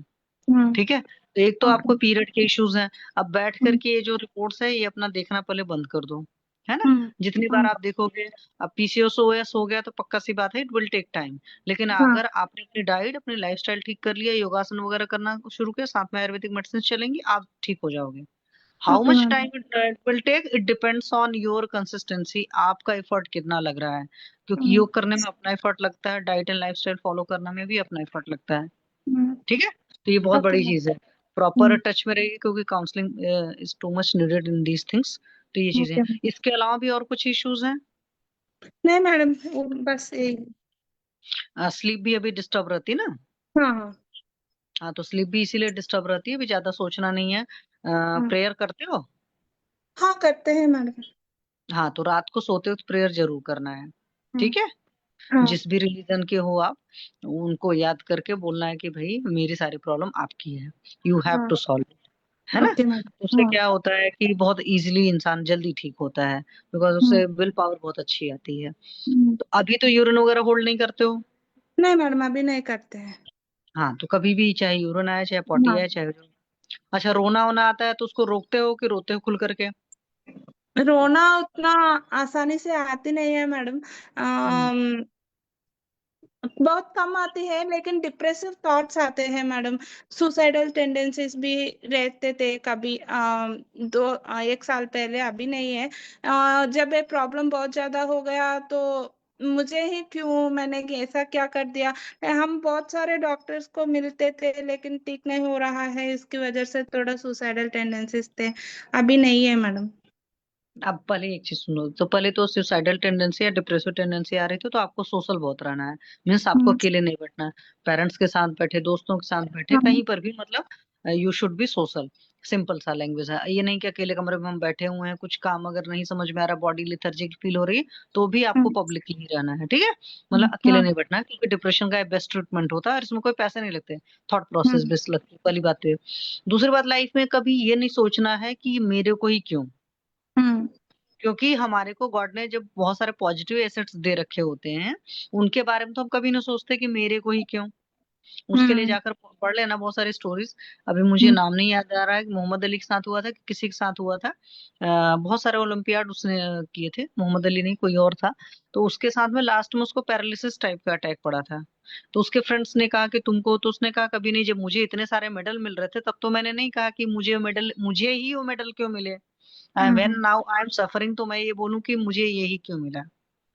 ठीक है, तो एक तो आपको पीरियड के इश्यूज हैं। अब बैठ करके ये जो रिपोर्ट्स है ये अपना देखना पहले बंद कर दो, है ना। जितनी बार आप देखोगे, अब पीसीओएस हो गया तो पक्का सी बात है, इट विल टेक टाइम। लेकिन अगर आपने अपनी डाइट, अपनी लाइफस्टाइल ठीक कर लिया, योगासन वगैरह करना शुरू किया, साथ में आयुर्वेदिक मेडिसिन चलेंगी, आप ठीक हो जाओगे। How okay much madam. Time it will take, it depends on your consistency, आपका एफर्ट कितना लग रहा है। क्योंकि योग करने में अपना एफर्ट लगता है, डाइट एंड लाइफस्टाइल फॉलो करने में भी अपना एफर्ट लगता है। ठीक है, तो ये बहुत ओके बड़ी मैडम। चीज है। प्रॉपर टच में रहिए, क्योंकि counselling is too much needed in these things. तो ये चीजें, ओके मैडम। इसके अलावा भी और कुछ इश्यूज हैं? नहीं मैडम, वो बस यही। स्लीप भी अभी डिस्टर्ब रहती है ना? हाँ हाँ हाँ तो स्लीप भी इसीलिए डिस्टर्ब रहती है, अभी ज्यादा सोचना नहीं है। हाँ। प्रेयर करते हो? हाँ करते हैं मैडम। हाँ तो रात को सोते वक्त प्रेयर जरूर करना है। हाँ ठीक है, हाँ जिस भी रिलीजन के हो आप, उनको याद करके बोलना है कि भाई मेरी सारी प्रॉब्लम आपकी है, यू हैव हाँ। टू सॉल्व, है ना। ओके तो उससे मैडम। हाँ क्या होता है कि बहुत इजीली इंसान जल्दी ठीक होता है, बिकॉज हाँ। उससे विल पावर बहुत अच्छी आती है। हम्म। तो अभी तो यूरिन वगैरह होल्ड नहीं करते हो? नहीं मैडम, अभी नहीं करते हैं। हाँ तो कभी भी चाहे यूरिन आए, चाहे पॉटी हाँ, आए, चाहे अच्छा रोना वोना आता है तो उसको रोकते हो कि रोते हो खुल करके? रोना उतना आसानी से आती नहीं है मैडम। हम्म। बहुत कम आती है, लेकिन डिप्रेसिव थॉट्स आते हैं मैडम। सुसाइडल टेंडेंसीज भी रहते थे कभी, 1 साल पहले, अभी नहीं है। जब ये प्रॉब्लम बहुत ज्यादा हो गया तो मुझे ही क्यों, मैंने ऐसा क्या कर दिया। हम बहुत सारे डॉक्टर्स को मिलते थे लेकिन ठीक नहीं हो रहा है, इसकी वजह से थोड़ा सुसाइडल टेंडेंसीज थे, अभी नहीं है मैडम। अब पहले एक चीज सुनो, तो पहले तो सुसाइडल टेंडेंसी या डिप्रेसिव टेंडेंसी आ रही थी तो आपको सोशल बहुत रहना है, मीन्स आपको हम्म, अकेले नहीं बैठना है, पेरेंट्स के साथ बैठे, दोस्तों के साथ बैठे, हाँ, कहीं पर भी, मतलब you should be social. Simple सा लैंग्वेज है ये, नहीं कि अकेले कमरे में हम बैठे हुए हैं, कुछ काम अगर नहीं समझ में आ रहा, बॉडी लिथर्जिक फील हो रही है, तो भी आपको हम्म, पब्लिकली ही रहना है, ठीक है। मतलब अकेले हाँ, नहीं बैठना है, क्योंकि डिप्रेशन का बेस्ट ट्रीटमेंट होता है और इसमें कोई पैसे नहीं लगते, थॉट प्रोसेस हम्म, बेस्ट लगती है, पहली बात तो ये। दूसरी बात, लाइफ में कभी ये नहीं सोचना है कि मेरे को ही क्यों, हम्म, क्योंकि हमारे को गॉड ने जब बहुत सारे पॉजिटिव एसेट्स दे रखे होते हैं, उनके बारे में तो हम कभी नहीं सोचते कि मेरे को ही क्यों। उसके लिए हम्म, जाकर पढ़ लेना बहुत सारी स्टोरीज। अभी मुझे हम्म, नाम नहीं याद आ रहा है, मोहम्मद अली के साथ हुआ था कि किसी के साथ हुआ था। बहुत सारे ओलंपियाड उसने किए थे, मोहम्मद अली नहीं कोई और था। तो उसके साथ में लास्ट में उसको पैरालिसिस टाइप का अटैक पड़ा था। तो उसके फ्रेंड्स ने कहा कि तुमको, तो उसने कहा कभी नहीं, जब मुझे इतने सारे मेडल मिल रहे थे तब तो मैंने नहीं कहा कि मुझे मेडल, मुझे ही वो मेडल क्यों मिले। When hmm, now I am suffering, तो मैं ये बोलूं कि मुझे यही क्यों मिला,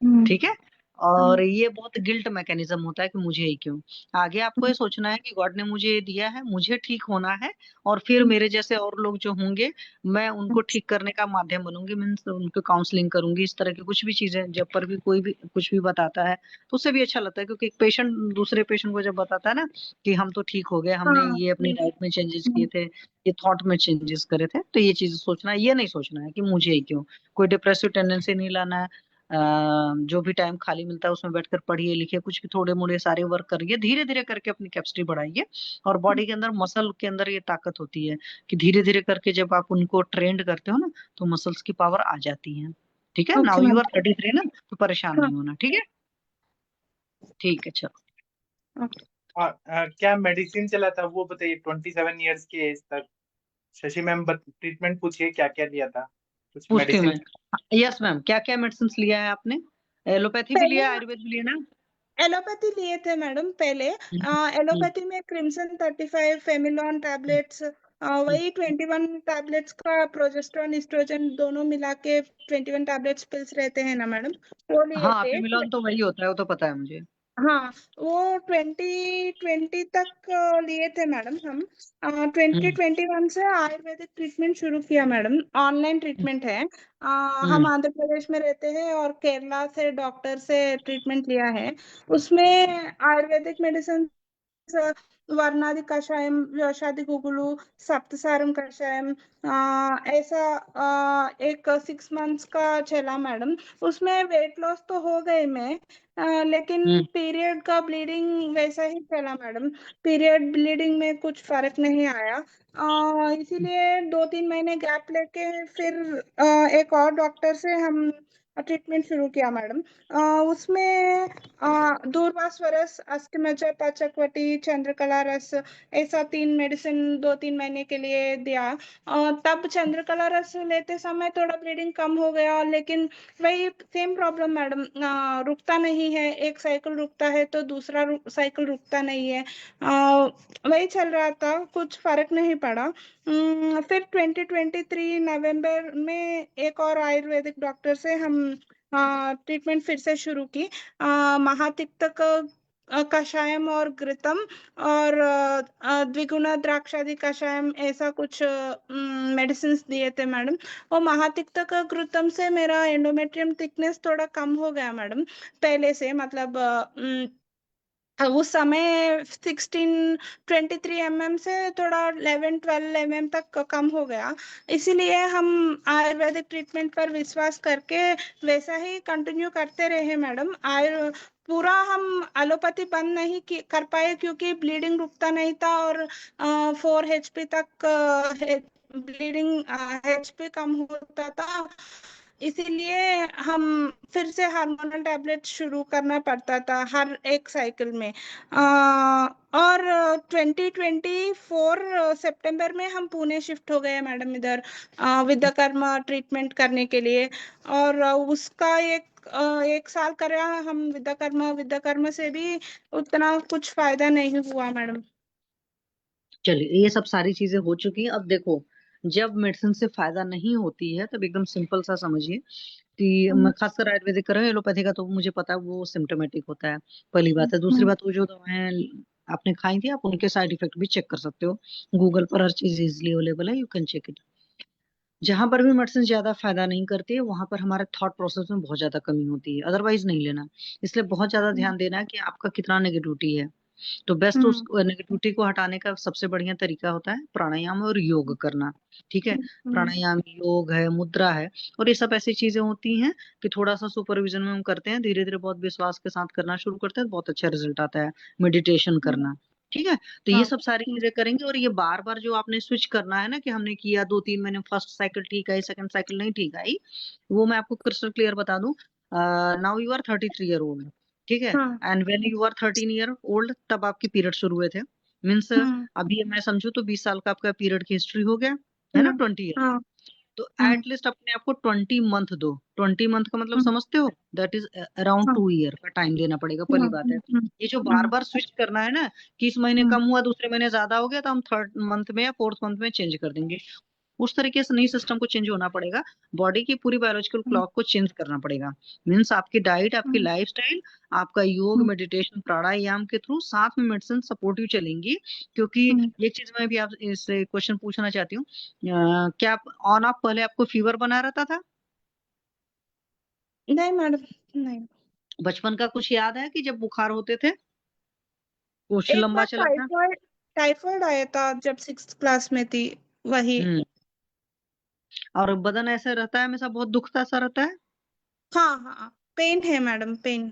हम्म, ठीक है। और ये बहुत गिल्ट मैकेनिज्म होता है कि मुझे ही क्यों। आगे आपको ये सोचना है कि गॉड ने मुझे ये दिया है, मुझे ठीक होना है, और फिर मेरे जैसे और लोग जो होंगे, मैं उनको ठीक करने का माध्यम बनूंगी, मीन्स उनको काउंसलिंग करूंगी, इस तरह की कुछ भी चीजें जब पर भी कोई भी कुछ भी बताता है तो उससे भी अच्छा लगता है, क्योंकि एक पेशेंट दूसरे पेशेंट को जब बताता है ना कि हम तो ठीक हो गए, हमने हाँ, ये अपनी डाइट में चेंजेस किए थे, ये थॉट में चेंजेस करे थे, तो ये चीज सोचना है, ये नहीं सोचना है कि मुझे ही क्यों। कोई डिप्रेसिव टेंडेंसी नहीं लाना है। जो भी टाइम खाली मिलता है उसमें बैठकर पढ़िए लिखिए, कुछ भी थोड़े मोड़े सारे वर्क करिए, धीरे धीरे करके अपनी कैपेसिटी बढ़ाइए। और बॉडी के अंदर, मसल के अंदर ये ताकत होती है कि धीरे धीरे करके जब आप उनको ट्रेंड करते हो ना, तो मसल्स की पावर आ जाती है। ठीक है, okay now you ma'am. Are 33 ना, तो परेशान हाँ, नहीं होना, ठीक है। ठीक है, चलो। ओके। क्या मेडिसिन चला था वो बताइए, 27 ईयर्स की एज तक। शशि मैम, ट्रीटमेंट पूछिए क्या क्या लिया था, कुछ पूछती हूँ मेडिसिन। मैं। यस मैम, क्या क्या मेडिसिन लिया है आपने? एलोपैथी भी पहले लिया, आयुर्वेद भी लिया ना? एलोपैथी लिए थे मैडम पहले। हम्म, हम्म, एलोपैथी में क्रिम्सन 35 फेमिलॉन टैबलेट्स, हम्म। वही 21 टैबलेट्स का प्रोजेस्टेरॉन इस्ट्रोजन दोनों मिला के 21 टैबलेट्स पिल्स रहते हैं ना मैडम, वो लिए हाँ, थे। फेमिलॉन तो वही होता है, वो तो पता है मुझे। हाँ, वो 2020 तक लिए थे मैडम हम। ट्वेंटी हम्म, 21 से आयुर्वेदिक ट्रीटमेंट शुरू किया मैडम, ऑनलाइन ट्रीटमेंट है। हम हम्म, आंध्र प्रदेश में रहते हैं और केरला से डॉक्टर से ट्रीटमेंट लिया है। उसमें आयुर्वेदिक मेडिसिन वर्णादि कषायम, व्यवसादि गुगुलु, सप्तसारम कषायम, ऐसा एक 6 मंथ्स का चला मैडम। उसमें वेट लॉस तो हो गए मैं, लेकिन हम्म। पीरियड का ब्लीडिंग वैसा ही चला मैडम। पीरियड ब्लीडिंग में कुछ फर्क नहीं आया, इसीलिए 2-3 महीने गैप लेके फिर एक और डॉक्टर से हम ट्रीटमेंट शुरू किया मैडम। उसमें दूर्वास्वरस, अस्थिमज्जा, पाचकवटी, चंद्रकला रस, ऐसा 3 मेडिसिन 2-3 महीने के लिए दिया। तब चंद्रकला रस लेते समय थोड़ा ब्लीडिंग कम हो गया, लेकिन वही सेम प्रॉब्लम मैडम, रुकता नहीं है, एक साइकिल रुकता है तो दूसरा साइकिल रुकता नहीं है। वही चल रहा था, कुछ फर्क नहीं पड़ा। फिर 2023 नवंबर में एक और आयुर्वेदिक डॉक्टर से हम ट्रीटमेंट फिर से शुरू की। महातिक्तक कषायम और घृतम और द्विगुण द्राक्षादि कषायम, ऐसा कुछ मेडिसिन दिए थे मैडम। और महातिक्तक घृतम से मेरा एंडोमेट्रियम थिकनेस थोड़ा कम हो गया मैडम, पहले से, मतलब उस समय 16-23 mm से थोड़ा 11-12 mm तक कम हो गया। इसीलिए हम आयुर्वेदिक ट्रीटमेंट पर विश्वास करके वैसा ही कंटिन्यू करते रहे मैडम। पूरा हम एलोपैथी बंद नहीं कर पाए, क्योंकि ब्लीडिंग रुकता नहीं था और 4 HP तक ब्लीडिंग HP कम होता था। इसीलिए हम फिर से हार्मोनल टैबलेट शुरू करना पड़ता था हर एक साइकिल में। और 2024 सितंबर में हम पुणे शिफ्ट हो गए मैडम, इधर विद्याकर्मा ट्रीटमेंट करने के लिए। और उसका 1 साल करा हम विद्याकर्मा, विद्याकर्मा से भी उतना कुछ फायदा नहीं हुआ मैडम। चलिए, ये सब सारी चीजें हो चुकी हैं। अब देखो, जब मेडिसिन से फायदा नहीं होती है तब एकदम सिंपल सा समझिए, कि मैं खासकर आयुर्वेदिक कर रहा हूँ, एलोपैथी का तो मुझे पता है वो सिम्टोमेटिक होता है, पहली बात है। दूसरी बात, वो जो दवाएं आपने खाई थी, आप उनके साइड इफेक्ट भी चेक कर सकते हो। गूगल पर हर चीज इजिली अवेलेबल है, यू कैन चेक इट। जहां पर भी मेडिसिन ज्यादा फायदा नहीं करती है, वहां पर हमारे थॉट प्रोसेस में बहुत ज्यादा कमी होती है, अदरवाइज नहीं लेना। इसलिए बहुत ज्यादा ध्यान देना है कि आपका कितना नेगेटिविटी है। तो बेस्ट उस नेगेटिविटी को हटाने का सबसे बढ़िया तरीका होता है प्राणायाम और योग करना। ठीक है, प्राणायाम, योग है, मुद्रा है, और ये सब ऐसी चीजें होती हैं कि थोड़ा सा सुपरविजन में हम करते हैं, धीरे धीरे बहुत विश्वास के साथ करना शुरू करते हैं, बहुत अच्छा रिजल्ट आता है। मेडिटेशन करना, ठीक है। तो ये सब सारी चीजें करेंगे, और ये बार बार जो आपने स्विच करना है ना, कि हमने किया 2-3 महीने, फर्स्ट साइकिल ठीक आई, सेकंड साइकिल नहीं ठीक आई, वो मैं आपको क्रिस्टल क्लियर बता दूं। Now you are 33 year old, ठीक है, and when you are 13 year old, तब आपके पीरियड शुरू हुए थे। मीन्स अभी मैं समझू तो 20 साल का आपका पीरियड की हिस्ट्री हो गया है ना, 20 ईयर। तो एटलीस्ट अपने आप को 20 मंथ दो। 20 मंथ का मतलब समझते हो? दैट इज अराउंड 2 ईयर का टाइम देना पड़ेगा, पहली बात है। ये जो बार बार स्विच करना है ना, कि इस महीने कम हुआ, दूसरे महीने ज्यादा हो गया, तो हम 3rd मंथ में या 4th मंथ में चेंज कर देंगे। उस तरीके से नहीं, सिस्टम को चेंज होना पड़ेगा, बॉडी की पूरी बायोलॉजिकल क्लॉक को चेंज करना पड़ेगा। मीन्स आपकी डाइट, आपकी लाइफस्टाइल, आपका योग, मेडिटेशन, प्राणायाम के थ्रू, साथ में मेडिसिन सपोर्टिव चलेंगी। क्योंकि एक चीज मैं भी आप इससे क्वेश्चन पूछना चाहती हूँ, क्या ऑन ऑफ पहले आपको फीवर बना रहता था? नहीं मैडम, नहीं। बचपन का कुछ याद है कि जब बुखार होते थे, कुछ एक लंबा बार चला था? टाइफाइड आया था जब 6th क्लास में थी, वही। हम्म। और बदन ऐसे रहता है हमेशा, बहुत दुखता सा रहता है? हाँ हाँ, पेन है मैडम, पेन।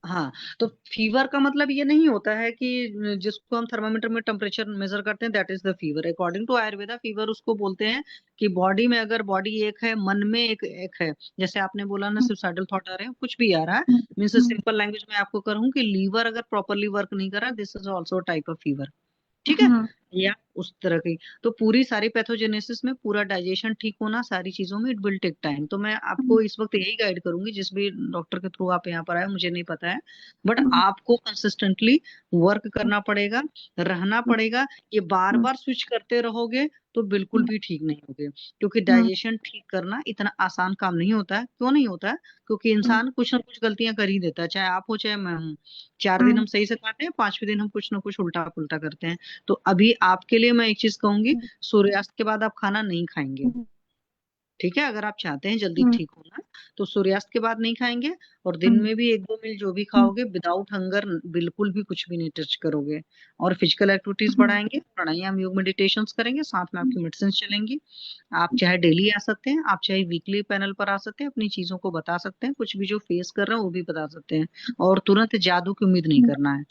हाँ। तो फीवर का मतलब ये नहीं होता है कि जिसको हम थर्मामीटर में टेम्परेचर मेजर करते हैं that is the fever. According to Ayurveda, fever उसको बोलते हैं कि बॉडी में, अगर बॉडी एक है, मन में एक है, जैसे आपने बोला ना, सुसाइडल थॉट आ रहे हैं, कुछ भी आ रहा है, मीन्स सिंपल लैंग्वेज में आपको कहूँ कि लीवर अगर प्रॉपरली वर्क नहीं कर रहा, this is also type of fever. ठीक है, या उस तरह की। तो पूरी सारी पैथोजेनेसिस में पूरा डाइजेशन ठीक होना, सारी चीजों में इट विल टेक टाइम। तो मैं आपको इस वक्त यही गाइड करूंगी, जिस भी डॉक्टर के थ्रू आप यहाँ पर आए, मुझे नहीं पता है, बट आपको कंसिस्टेंटली वर्क करना पड़ेगा, रहना पड़ेगा। ये बार बार स्विच करते रहोगे तो बिल्कुल भी ठीक नहीं होगे, क्योंकि डाइजेशन ठीक करना इतना आसान काम नहीं होता है। क्यों नहीं होता है? क्योंकि इंसान कुछ ना कुछ गलतियां कर ही देता है, चाहे आप हो चाहे मैं हूँ। 4 दिन हम सही से खाते हैं, 5वें दिन हम कुछ ना कुछ उल्टा पुल्टा करते हैं। तो अभी आपके लिए मैं एक चीज कहूंगी, सूर्यास्त के बाद आप खाना नहीं खाएंगे। ठीक है, अगर आप चाहते हैं जल्दी ठीक होना, तो सूर्यास्त के बाद नहीं खाएंगे, और दिन में भी 1-2 मील जो भी खाओगे, विदाउट हंगर बिल्कुल भी कुछ भी नहीं टच करोगे। और फिजिकल एक्टिविटीज बढ़ाएंगे, प्राणायाम, योग, मेडिटेशन करेंगे, साथ में आपकी मेडिसिन चलेंगी। आप चाहे डेली आ सकते हैं, आप चाहे वीकली पैनल पर आ सकते हैं, अपनी चीजों को बता सकते हैं, कुछ भी जो फेस कर रहे हैं वो भी बता सकते हैं। और तुरंत जादू की उम्मीद नहीं करना है।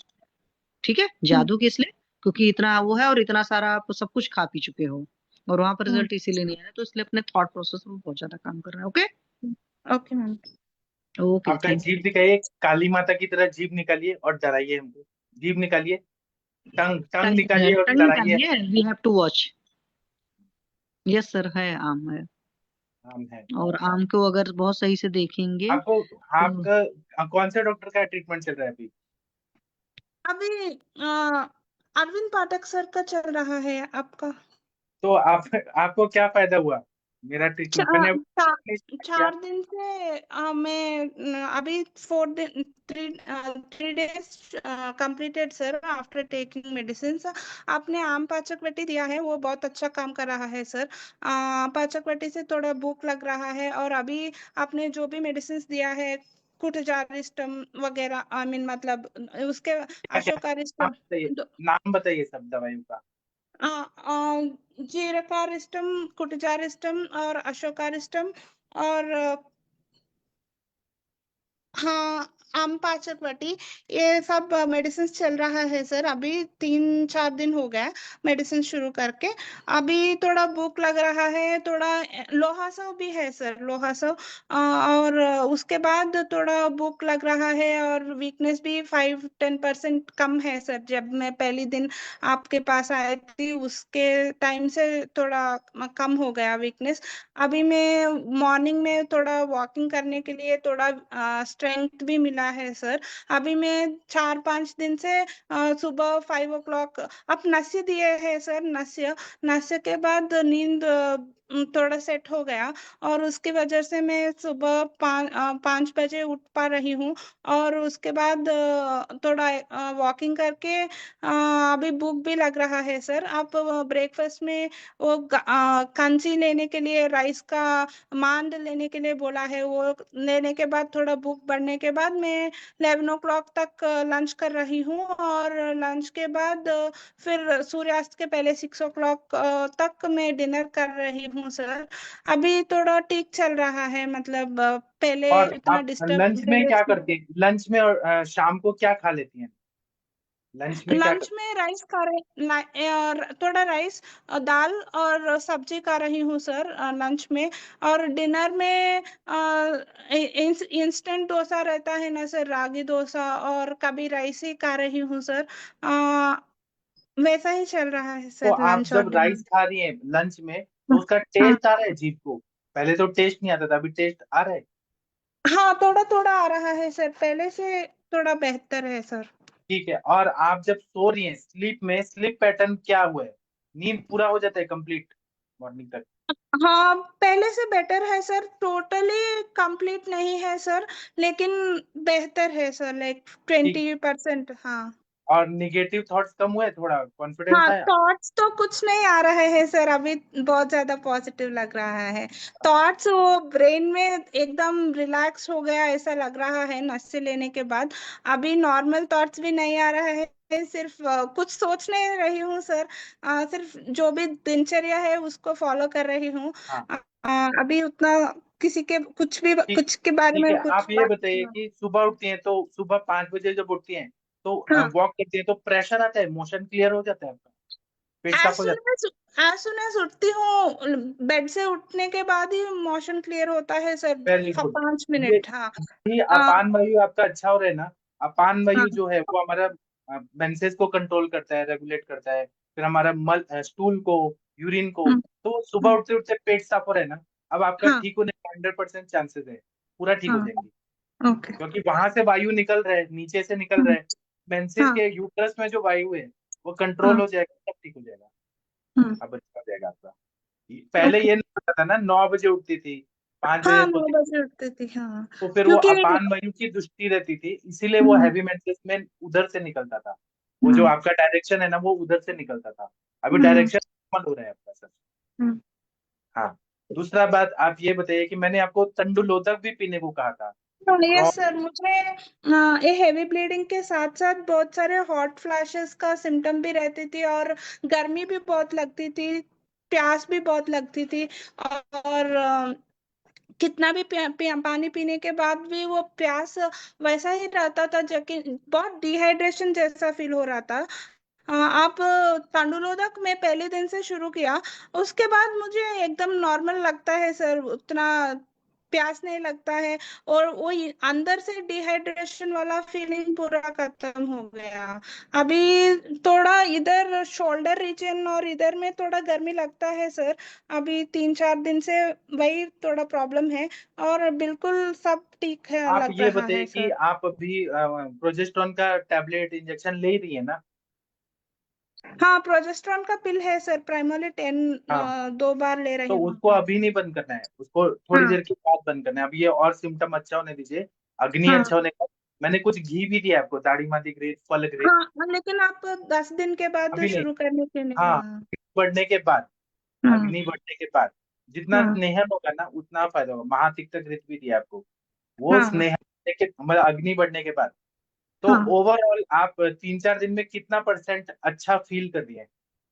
ठीक है, जादू किस लिए? क्योंकि इतना वो है, और इतना सारा आप सब कुछ खा पी चुके हो, और वहां पर रिजल्ट इसीलिए नहीं आया, तो इसलिए अपने थॉट प्रोसेस में बहुत ज्यादा काम करना है। Okay, okay ma'am. ओके, आपका थैंक जीभ दिखाइए, काली माता की तरह जीभ निकालिए और डराइए हमको। जीभ निकालिए, टंग टंग यू। निकालिए और टंग डराइए। निकालिए, we have to watch. Yes sir, है, आम है। हम है। और आम को अगर बहुत सही से देखेंगे आपको, तो आपका कौन से डॉक्टर का ट्रीटमेंट चल रहा है अभी? अभी अरविंद पाठक सर का चल रहा है आपका। तो आपको क्या फायदा हुआ मेरा ट्रीटमेंट? मैंने चार किया। 4 दिन से मैं अभी 4 दिन 3 days completed sir, after taking medicine. आपने आम पाचक वटी दिया है, वो बहुत अच्छा काम कर रहा है सर। पाचक वटी से थोड़ा भूख लग रहा है, और अभी आपने जो भी मेडिसिन दिया है, कुटजारिस्टम वगैरह, आई मीन मतलब उसके क्या क्या नाम अशोकारिस्टम, बताइए, नाम बताइए सब दवाइयों का। जीरकारिस्टम, कुटजारिस्टम और अशोकारिस्टम, और हाँ, आम पाचक वटी, ये सब मेडिसिन चल रहा है सर। अभी 3-4 दिन हो गया मेडिसिन शुरू करके। अभी थोड़ा भूख लग रहा है, थोड़ा लोहासव भी है सर, लोहासव। और उसके बाद थोड़ा भूख लग रहा है, और वीकनेस भी 5-10% कम है सर। जब मैं पहली दिन आपके पास आई थी, उसके टाइम से थोड़ा कम हो गया वीकनेस। अभी मैं मॉर्निंग में थोड़ा वॉकिंग करने के लिए थोड़ा स्ट्रेंथ भी मिला है सर। अभी मैं 4-5 दिन से सुबह 5 o'clock, अब नस्य दिए है सर। नस्य, नस्य के बाद नींद थोड़ा सेट हो गया, और उसकी वजह से मैं सुबह 5 बजे उठ पा रही हूँ। और उसके बाद थोड़ा वॉकिंग करके अभी भूख भी लग रहा है सर। आप ब्रेकफास्ट में वो कंची लेने के लिए, राइस का मांड लेने के लिए बोला है, वो लेने के बाद थोड़ा भूख बढ़ने के बाद मैं 11 o'clock तक लंच कर रही हूँ। और लंच के बाद फिर सूर्यास्त के पहले 6 o'clock तक मैं डिनर कर रही हूँ सर। अभी थोड़ा ठीक चल रहा है, मतलब पहले और इतना आप डिस्टर्ब। लंच में क्या करती हैं? लंच में और शाम को क्या खा लेती हैं? लंच में क्या लंच में राइस खा रही, थोड़ा राइस, दाल और सब्जी खा रही हूँ सर लंच में। और डिनर में इंस्टेंट डोसा रहता है ना सर, रागी डोसा, और कभी राइस ही खा रही हूँ सर। वैसा ही चल रहा है तो सर आप लंच और जब राइस डिनर। खा रही हैं लंच में तो उसका हाँ टेस्ट आ रहा है जीभ को? पहले तो टेस्ट नहीं आता था, अभी टेस्ट आ रहा है? हाँ, थोड़ा थोड़ा आ रहा है सर, पहले से थोड़ा बेहतर है सर। ठीक है। और आप जब सो रही हैं स्लीप में, स्लीप पैटर्न क्या हुआ है? नींद पूरा हो जाता है कंप्लीट मॉर्निंग तक? हाँ, पहले से बेटर है सर, टोटली कंप्लीट नहीं है सर, लेकिन बेहतर है सर, लाइक ठीक। 20%। हाँ और निगेटिव थॉट्स कम हुए, थोड़ा कॉन्फिडेंस हाँ, आया? थॉट्स तो कुछ नहीं आ रहा है सर, अभी बहुत ज्यादा पॉजिटिव लग रहा है। थॉट्स वो ब्रेन में एकदम रिलैक्स हो गया ऐसा लग रहा है नशे लेने के बाद। अभी नॉर्मल थॉट्स भी नहीं आ रहा है, सिर्फ कुछ सोच नहीं रही हूँ सर। सिर्फ जो भी दिनचर्या है उसको फॉलो कर रही हूँ। हाँ। अभी उतना किसी के ठीक। कुछ के बारे ठीक में है, कुछ आप ये बात। बताइए कि सुबह उठती हैं तो सुबह 5 बजे जब उठती हैं तो हाँ, वॉक करती हैं तो प्रेशर आता है, मोशन क्लियर हो जाता है आपका, पेट एज साफ हो सुन जाता एज एज सुन एज उठती हूँ, बेड से उठने के बाद ही मोशन क्लियर होता है सर, है? Very good. 5 मिनट। हाँ ये हाँ अपान वायु आपका अच्छा हो रहा है ना? अपान हाँ वायु जो है वो हमारा मेंसेस को कंट्रोल करता है, रेगुलेट करता है, फिर हमारा मल स्टूल को, यूरिन को। हम्म, तो सुबह हम्म, उठते उठते पेट साफ हो रहा है ना? अब आपका हाँ ठीक होने का 100% चांसेस है, पूरा ठीक हो हाँ, जाएंगे। ओके। क्योंकि वहां से वायु निकल रहा है, नीचे से निकल रहा है। मेंसेस हाँ के यूट्रस में जो वायु है वो कंट्रोल हाँ, हो जाएगा, सब ठीक हो जाएगा। हम्म, अब अच्छा हो जाएगा आपका। पहले ओके। ये नहीं पता था ना, 9 बजे उठती थी, 5 बजे हाँ, सोती 9 बजे उठती थी हाँ, तो फिर वो क्योंकि अपान वायु की दृष्टि रहती थी, इसीलिए वो हम्म, हैवी मेंसेस में उधर से निकलता था। वो जो हम्म, आपका डायरेक्शन है ना वो उधर से निकलता था। अभी हम्म, डायरेक्शन कॉमन हो रहा है आपका सर। हम्म। हाँ। दूसरा बात आप ये बताइए कि मैंने आपको तंडुलोदक भी पीने को कहा था। रॉ। यस सर, मुझे ये हेवी ब्लीडिंग के साथ साथ बहुत सारे हॉट फ्लैशेस का सिम्टम भी रहती थी, और गर्मी भी बहुत लगती थी, प्यास भी बहुत लगती थी। और कितना भी पानी पीने के बाद भी वो प्यास वैसा ही रहता था, जबकि बहुत डिहाइड्रेशन जैसा फील हो रहा था। आप तांडुलोदक में पहले दिन से शुरू किया, उसके बाद मुझे एकदम नॉर्मल लगता है सर, उतना प्यास नहीं लगता है। और वो अंदर से डिहाइड्रेशन वाला फीलिंग पूरा खत्म हो गया। अभी थोड़ा इधर शोल्डर रीजन और इधर में थोड़ा गर्मी लगता है सर, अभी 3-4 दिन से वही थोड़ा प्रॉब्लम है। और बिल्कुल सब ठीक है आप लग ये रहा बताइए है कि सर। आप अभी प्रोजेस्टेरॉन का टैबलेट इंजेक्शन ले रही है ना? हाँ, प्रोजेस्टेरॉन का पिल है सर, प्राइमरी 10 हाँ। 2 बार ले तो रही हूँ। उसको अभी नहीं बंद करना है, उसको थोड़ी हाँ देर के बाद बंद करना है। अब ये और सिम्टम अच्छा होने दीजिए, अग्नि हाँ अच्छा होने का। मैंने कुछ घी भी दिया आपको, दाढ़ी मादी ग्रेट, फल ग्रेट। हाँ, लेकिन आप 10 दिन के बाद अभी नहीं। शुरू करने के लिए। हाँ। हाँ बढ़ने के बाद, हाँ अग्नि बढ़ने के बाद जितना हाँ स्नेहन होगा ना उतना फायदा होगा। महातिक्त घृत भी दिया आपको, वो हाँ स्नेहन के मतलब अग्नि बढ़ने के बाद। तो हाँ। ओवरऑल आप 3-4 दिन में कितना परसेंट अच्छा फील कर रही है?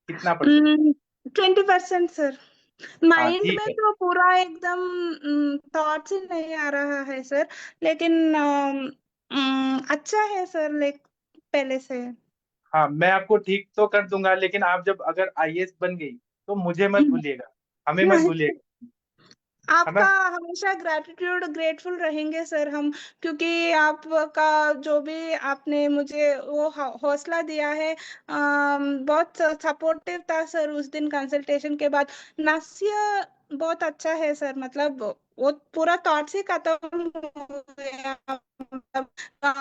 कितना परसेंट? 20% सर। हाँ माइंड ठीक में है। तो पूरा एकदम थॉट्स ही नहीं आ रहा है सर, लेकिन अच्छा है सर, लाइक पहले से। हाँ मैं आपको ठीक तो कर दूंगा, लेकिन आप जब अगर आईएएस बन गई तो मुझे मत भूलिएगा, हमें मत भूलिएगा, है आपका ना? हमेशा ग्रैटिट्यूड ग्रेटफुल रहेंगे सर हम, क्योंकि आपका जो भी आपने मुझे वो हौसला दिया है, बहुत सपोर्टिव था सर उस दिन कंसल्टेशन के बाद। नस्य बहुत अच्छा है सर, मतलब वो पूरा थॉट्स ही खत्म हो गया, मतलब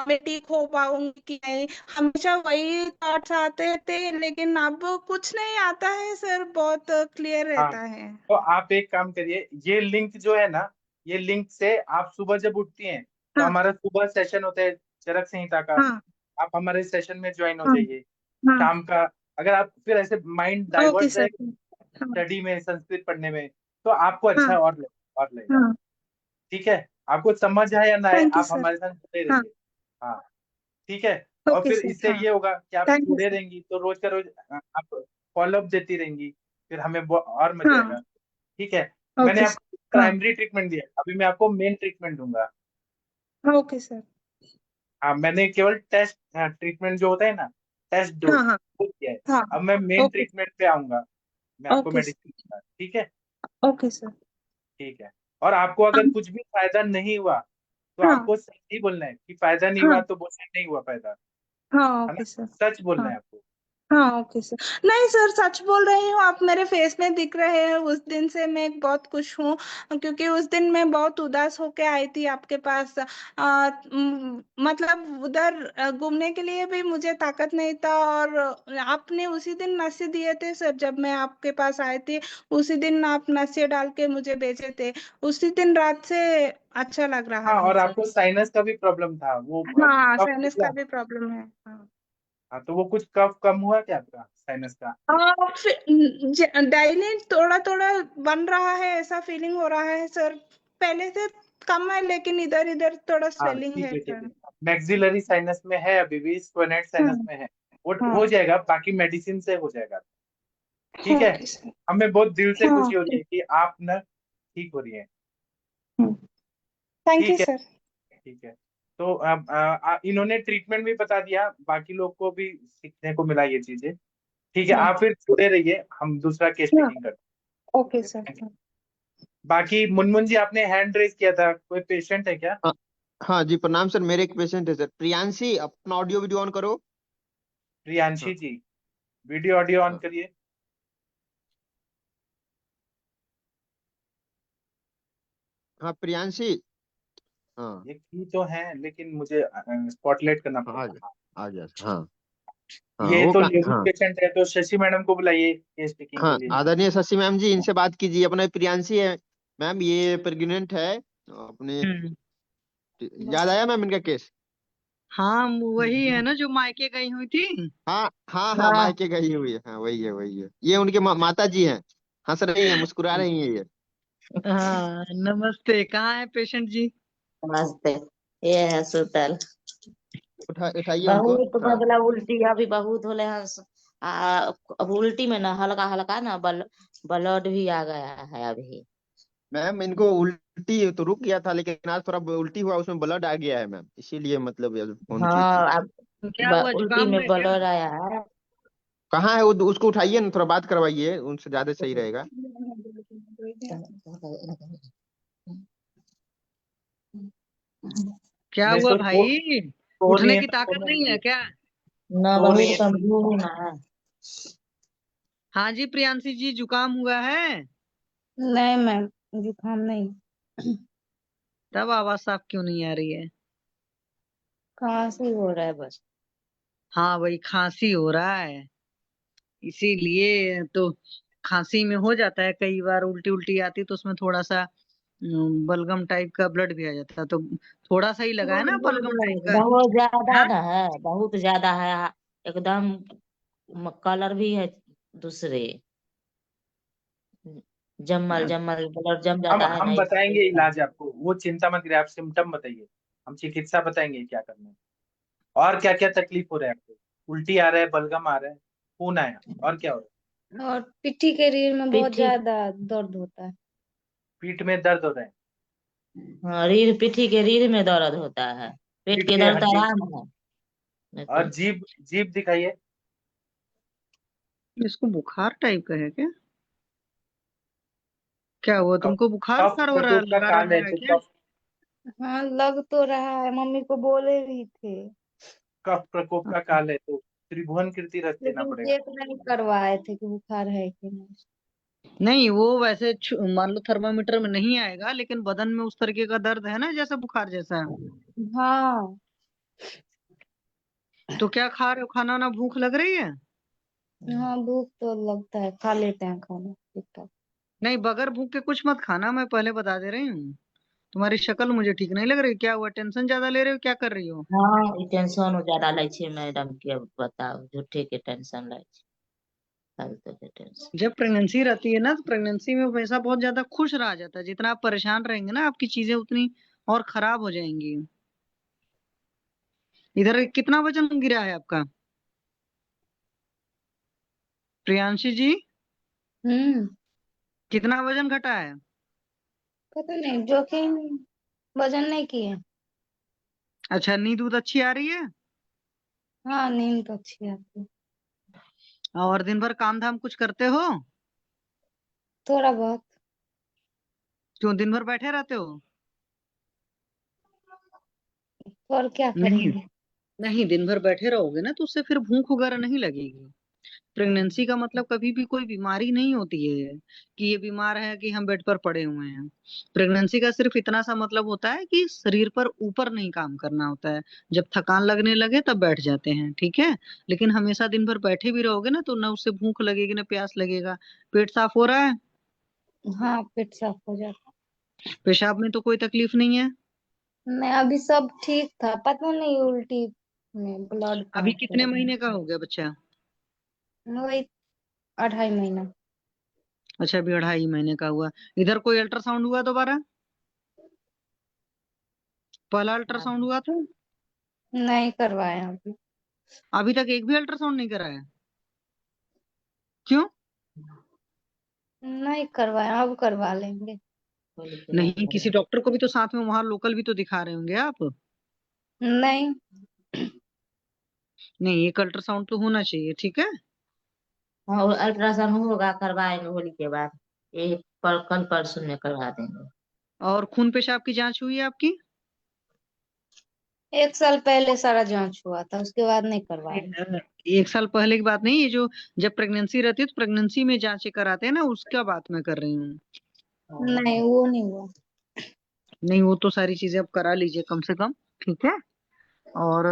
मैं ठीक हो पाऊंगी कि नहीं, हमेशा वही थॉट्स आते थे, लेकिन अब कुछ नहीं आता है सर, बहुत क्लियर हाँ, रहता है। तो आप एक काम करिए, ये लिंक जो है ना, ये लिंक से आप सुबह जब उठती हैं तो हाँ हमारा सुबह सेशन होता है चरक संहिता का, हाँ आप हमारे सेशन में ज्वाइन हो हाँ जाइए। हाँ। शाम का अगर आप फिर ऐसे माइंड ओके डाइवर्ट सर। रहे हाँ स्टडी में, संस्कृत पढ़ने में, तो आपको हाँ अच्छा और लगेगा। हाँ। ठीक है, आपको समझ आए या ना आए, थैंक यू आप सर। हमारे साथ जुड़े हाँ। रहिए। हाँ, ठीक है। और ओके फिर सर। इससे हाँ। ये होगा कि आप थैंक यू जुड़े सर। रहेंगी तो रोज का रोज आप फॉलोअप देती रहेंगी, फिर हमें और मजा हाँ। आएगा। ठीक है, मैंने ओके सर। आपको हाँ। प्राइमरी ट्रीटमेंट दिया, अभी मैं आपको मेन ट्रीटमेंट दूंगा। Okay sir. हाँ, मैंने केवल टेस्ट ट्रीटमेंट जो होता है ना, टेस्ट डोज हाँ हाँ वो किया है। हाँ। अब मैं मेन ओके। ट्रीटमेंट पे आऊंगा, मैं आपको ओके मेडिसिन सर। दूंगा। ठीक है। Okay sir. ठीक है, और आपको अगर कुछ भी फायदा नहीं हुआ तो हाँ आपको सच ही बोलना है कि फायदा नहीं हुआ, हाँ तो बोलना नहीं हुआ फायदा, हाँ। है ना, ओके सर। सच बोलना हाँ है आपको। हाँ। Okay sir. नहीं सर, सच बोल रही हूँ, आप मेरे फेस में दिख रहे हैं, उस दिन से मैं बहुत खुश हूँ, क्योंकि उस दिन मैं बहुत उदास होके आई थी आपके पास। मतलब उधर घूमने के लिए भी मुझे ताकत नहीं था, और आपने उसी दिन नशे दिए थे सर, जब मैं आपके पास आई थी उसी दिन आप नशे डाल के मुझे भेजे थे, उसी दिन रात से अच्छा लग रहा हाँ, है और सर। आपको साइनस का भी प्रॉब्लम था, वो हाँ, कफ साइनस निकला। का भी प्रॉब्लम है। हाँ। हाँ, तो वो कुछ कफ कम हुआ क्या आपका साइनस का? फिर डायली थोड़ा थोड़ा बन रहा है, ऐसा फीलिंग हो रहा है सर, पहले से कम है, लेकिन इधर इधर थोड़ा हाँ, स्वेलिंग ठीक है है, ठीक सर। है। मैक्सिलरी साइनस में है, अभी भी स्क्वेनेट हाँ साइनस में है, वो हो हाँ। जाएगा, बाकी मेडिसिन से हो जाएगा। ठीक है, ओके सर। हमें बहुत दिल से हाँ। खुशी हो रही है कि आप ना ठीक हो रही है। थैंक यू ठीक है, सर। ठीक है। तो अब इन्होंने ट्रीटमेंट भी बता दिया, बाकी लोग को भी सीखने को मिला ये चीजें। ठीक है, हाँ आप फिर जुड़े रहिए, हम दूसरा केस हाँ। टेकिंग करते ओके हैं। सर। Thank you। हाँ। बाकी मुनमुन जी, आपने हैंड रेज किया था, कोई पेशेंट है क्या? हाँ हाँ जी, प्रणाम सर। मेरे एक पेशेंट है सर, प्रियांशी। अपना ऑडियो वीडियो ऑन करो। प्रियांशी हाँ जी, वीडियो ऑडियो ऑन हाँ करिए। हाँ प्रियांशी। हाँ ये की तो है, लेकिन मुझे स्पॉटलाइट करना हाँ, पड़ेगा। हाँ, आ गया सर। हाँ हाँ ये वो तो का लेडी हाँ पेशेंट है, तो शशि मैडम को बुलाइए केस टेकिंग के हाँ, लिए। आदरणीय शशि मैम जी, इनसे बात कीजिए। अपना प्रियांशी है मैम, ये प्रेग्नेंट है अपने। हम्म। याद आया मैम इनका केस? हाँ, वही है ना जो मायके गई हुई थी। हाँ हाँ हाँ, हाँ मायके गई हुई है। हाँ वही है, वही है। ये उनके माता जी हैं, हंस रही हैं, मुस्कुरा रही हैं ये। हाँ, नमस्ते। कहाँ है पेशेंट जी? नमस्ते। ये है सुतल। उठाइए उनको बहुत थोड़ा। मतलब उल्टी अभी बहुत होले हैं। अब उल्टी में ना हल्का हल्का ना ब्लड भी आ गया है अभी। मैम इनको उल्टी तो रुक गया था, लेकिन आज थोड़ा उल्टी हुआ, उसमें ब्लड आ गया है मैम, इसीलिए मतलब ये फोन की थी। हाँ, अब क्या हुआ, उल्टी जुकाम में है क्या? ब्लड आया है। कहाँ है वो? उसको उठाइए ना, थोड़ा बात करवाइए उनसे, ज्यादा सही रहेगा। क्या नहीं हुआ तो भाई? तो नहीं उठने है की तो ताकत सोने नहीं है दीजिए। क्या? ना तो नहीं बहुत है तो कमजोर ना है। हाँ जी, प्रियांशी जी, जुकाम हुआ है? नहीं मैम, जुकाम नहीं। तब आवाज साफ क्यों नहीं आ रही है? खांसी हो रहा है बस। हाँ, वही खांसी हो रहा है, इसीलिए तो। खांसी में हो जाता है कई बार, उल्टी उल्टी आती तो उसमें थोड़ा सा बलगम टाइप का ब्लड भी आ जाता है, तो थोड़ा सा ही लगा है ना बलगम टाइप का। बहुत ज्यादा हाँ। ना है, बहुत ज्यादा है एकदम। कलर भी है दूसरे, जमल जमल ब्लड जम हम जाता है ना हम बताएंगे इसलिए। इलाज आपको, वो चिंता मत करिए, आप सिम्टम बताइए, हम चिकित्सा बताएंगे क्या करना है। और क्या क्या तकलीफ हो रहा है आपको? उल्टी आ रहा है, बलगम आ रहा है, खून आया, और क्या हो रहा है? और पिट्ठी के रीढ़ में बहुत पिट्ठी, ज्यादा दर्द होता है। पीठ में दर्द हो रहा है? हाँ रीढ़, पिट्ठी के रीढ़ में दर्द होता है। पेट पीठ के के दर्द तो हड्डी, आराम है। नहीं और तो जीभ, जीभ दिखाइए। इसको बुखार टाइप का है क्या? क्या हुआ कफ, तुमको, बुखार कफ बुखार हो रहा है, प्रकोप का लगा काल है रहा है तो क्या? कफ, हाँ, लग तो रहा है, मम्मी को बोले भी थे, कफ प्रकोप का काल है तो त्रिभुवन कीर्ति रस देना लेकिन पड़ेगा। चेक नहीं करवाए थे कि बुखार है कि नहीं। नहीं, वो वैसे मान लो थर्मामीटर में नहीं आएगा, लेकिन बदन में उस तरीके का दर्द है ना, जैसे बुखार जैसा। हाँ। तो क्या खा रहे हो, खाना वाना, भूख लग रही है? हाँ भूख तो लगता है, खा लेते हैं खाना ठीक ठाक। नहीं, बगैर भूख के कुछ मत खाना, मैं पहले बता दे रही हूँ। तुम्हारी शक्ल मुझे ठीक नहीं लग रही, क्या हुआ, टेंशन ज्यादा ले रहे हो, क्या कर रही हो? हाँ ई टेंशन ज्यादा लै छै मैडम के, अब बताओ झूठे के टेंशन लै छै, फालतू के टेंशन। जब प्रेगनेंसी रहती है ना, तो प्रेगनेंसी में वैसा बहुत ज्यादा खुश रहा जाता है, जितना आप परेशान रहेंगे ना, आपकी चीजें उतनी और खराब हो जाएंगी। इधर कितना वजन गिरा है आपका, प्रियांशी जी? हम्म। कितना वजन घटा है? पता नहीं, जोखिम वजन नहीं किए। अच्छा, नींद दूध अच्छी आ रही है? हाँ नींद तो अच्छी आती है। और दिन भर काम धाम कुछ करते हो? थोड़ा बहुत। क्यों, दिन भर बैठे रहते हो? और क्या नहीं, करेंगे। नहीं, दिन भर बैठे रहोगे ना, तो उससे फिर भूख वगैरह नहीं लगेगी। प्रेगनेंसी का मतलब कभी भी कोई बीमारी नहीं होती है कि ये बीमार है कि हम बेड पर पड़े हुए हैं। प्रेगनेंसी का सिर्फ इतना सा मतलब होता है कि शरीर पर ऊपर नहीं काम करना होता है। जब थकान लगने लगे तब बैठ जाते हैं, ठीक है। लेकिन हमेशा दिन भर बैठे भी रहोगे ना, तो ना उससे भूख लगेगी ना प्यास लगेगा। पेट साफ हो रहा है? हाँ पेट साफ हो जाता। पेशाब में तो कोई तकलीफ नहीं है? मैं अभी सब ठीक था, पता नहीं उल्टी में ब्लड अभी कहाँ से कितने लगा। महीने का हो गया बच्चा? वही 2.5 महीना। अच्छा, अभी 2.5 महीने का हुआ। इधर कोई अल्ट्रासाउंड हुआ दोबारा? पहला अल्ट्रासाउंड हुआ था? नहीं करवाया अभी। अभी तक एक भी अल्ट्रासाउंड नहीं कराया? क्यों? नहीं करवाया, अब करवा लेंगे। नहीं, किसी डॉक्टर को भी तो साथ में वहां लोकल भी तो दिखा रहे होंगे आप। नहीं। नहीं, एक अल्ट्रासाउंड तो होना चाहिए, ठीक है। हाँ अल्ट्रासाउंड होगा, करवाएंगे होली के बाद, ये कल परसों में करवा देंगे। और खून पेशाब की जांच हुई है आपकी? 1 साल पहले सारा जांच हुआ था, उसके बाद नहीं करवाया। एक साल पहले की बात नहीं, ये जो जब प्रेगनेंसी रहती है तो प्रेगनेंसी में जांचें कराते हैं ना, उसका बात मैं कर रही हूँ। नहीं वो नहीं हुआ। नहीं, वो तो सारी चीजें आप करा लीजिए कम से कम, ठीक है। और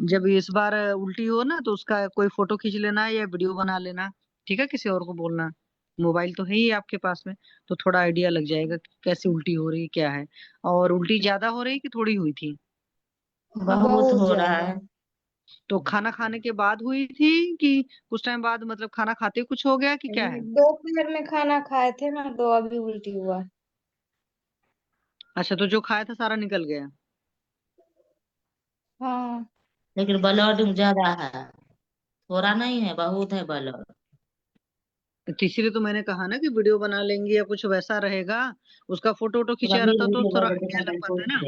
जब इस बार उल्टी हो ना, तो उसका कोई फोटो खींच लेना या वीडियो बना लेना, ठीक है। किसी और को बोलना, मोबाइल तो है ही आपके पास में, तो थोड़ा आइडिया लग जाएगा कि कैसे उल्टी हो रही है, क्या है। और उल्टी ज्यादा हो रही कि थोड़ी हुई थी? बहुत बहुत हो रहा ज्यादा। है। तो खाना खाने के बाद हुई थी कि कुछ टाइम बाद, मतलब खाना खाते कुछ हो गया कि क्या है? दोपहर में खाना खाए थे ना, तो अभी उल्टी हुआ। अच्छा, तो जो खाया था सारा निकल गया? हाँ। लेकिन ब्लड ज्यादा है, थोड़ा नहीं है, बहुत है ब्लड। तो इसीलिए तो मैंने कहा ना कि वीडियो बना लेंगे या कुछ वैसा रहेगा, उसका फोटो वोटो खिंचा रहता तो थोड़ा आइडिया लग पाता ना।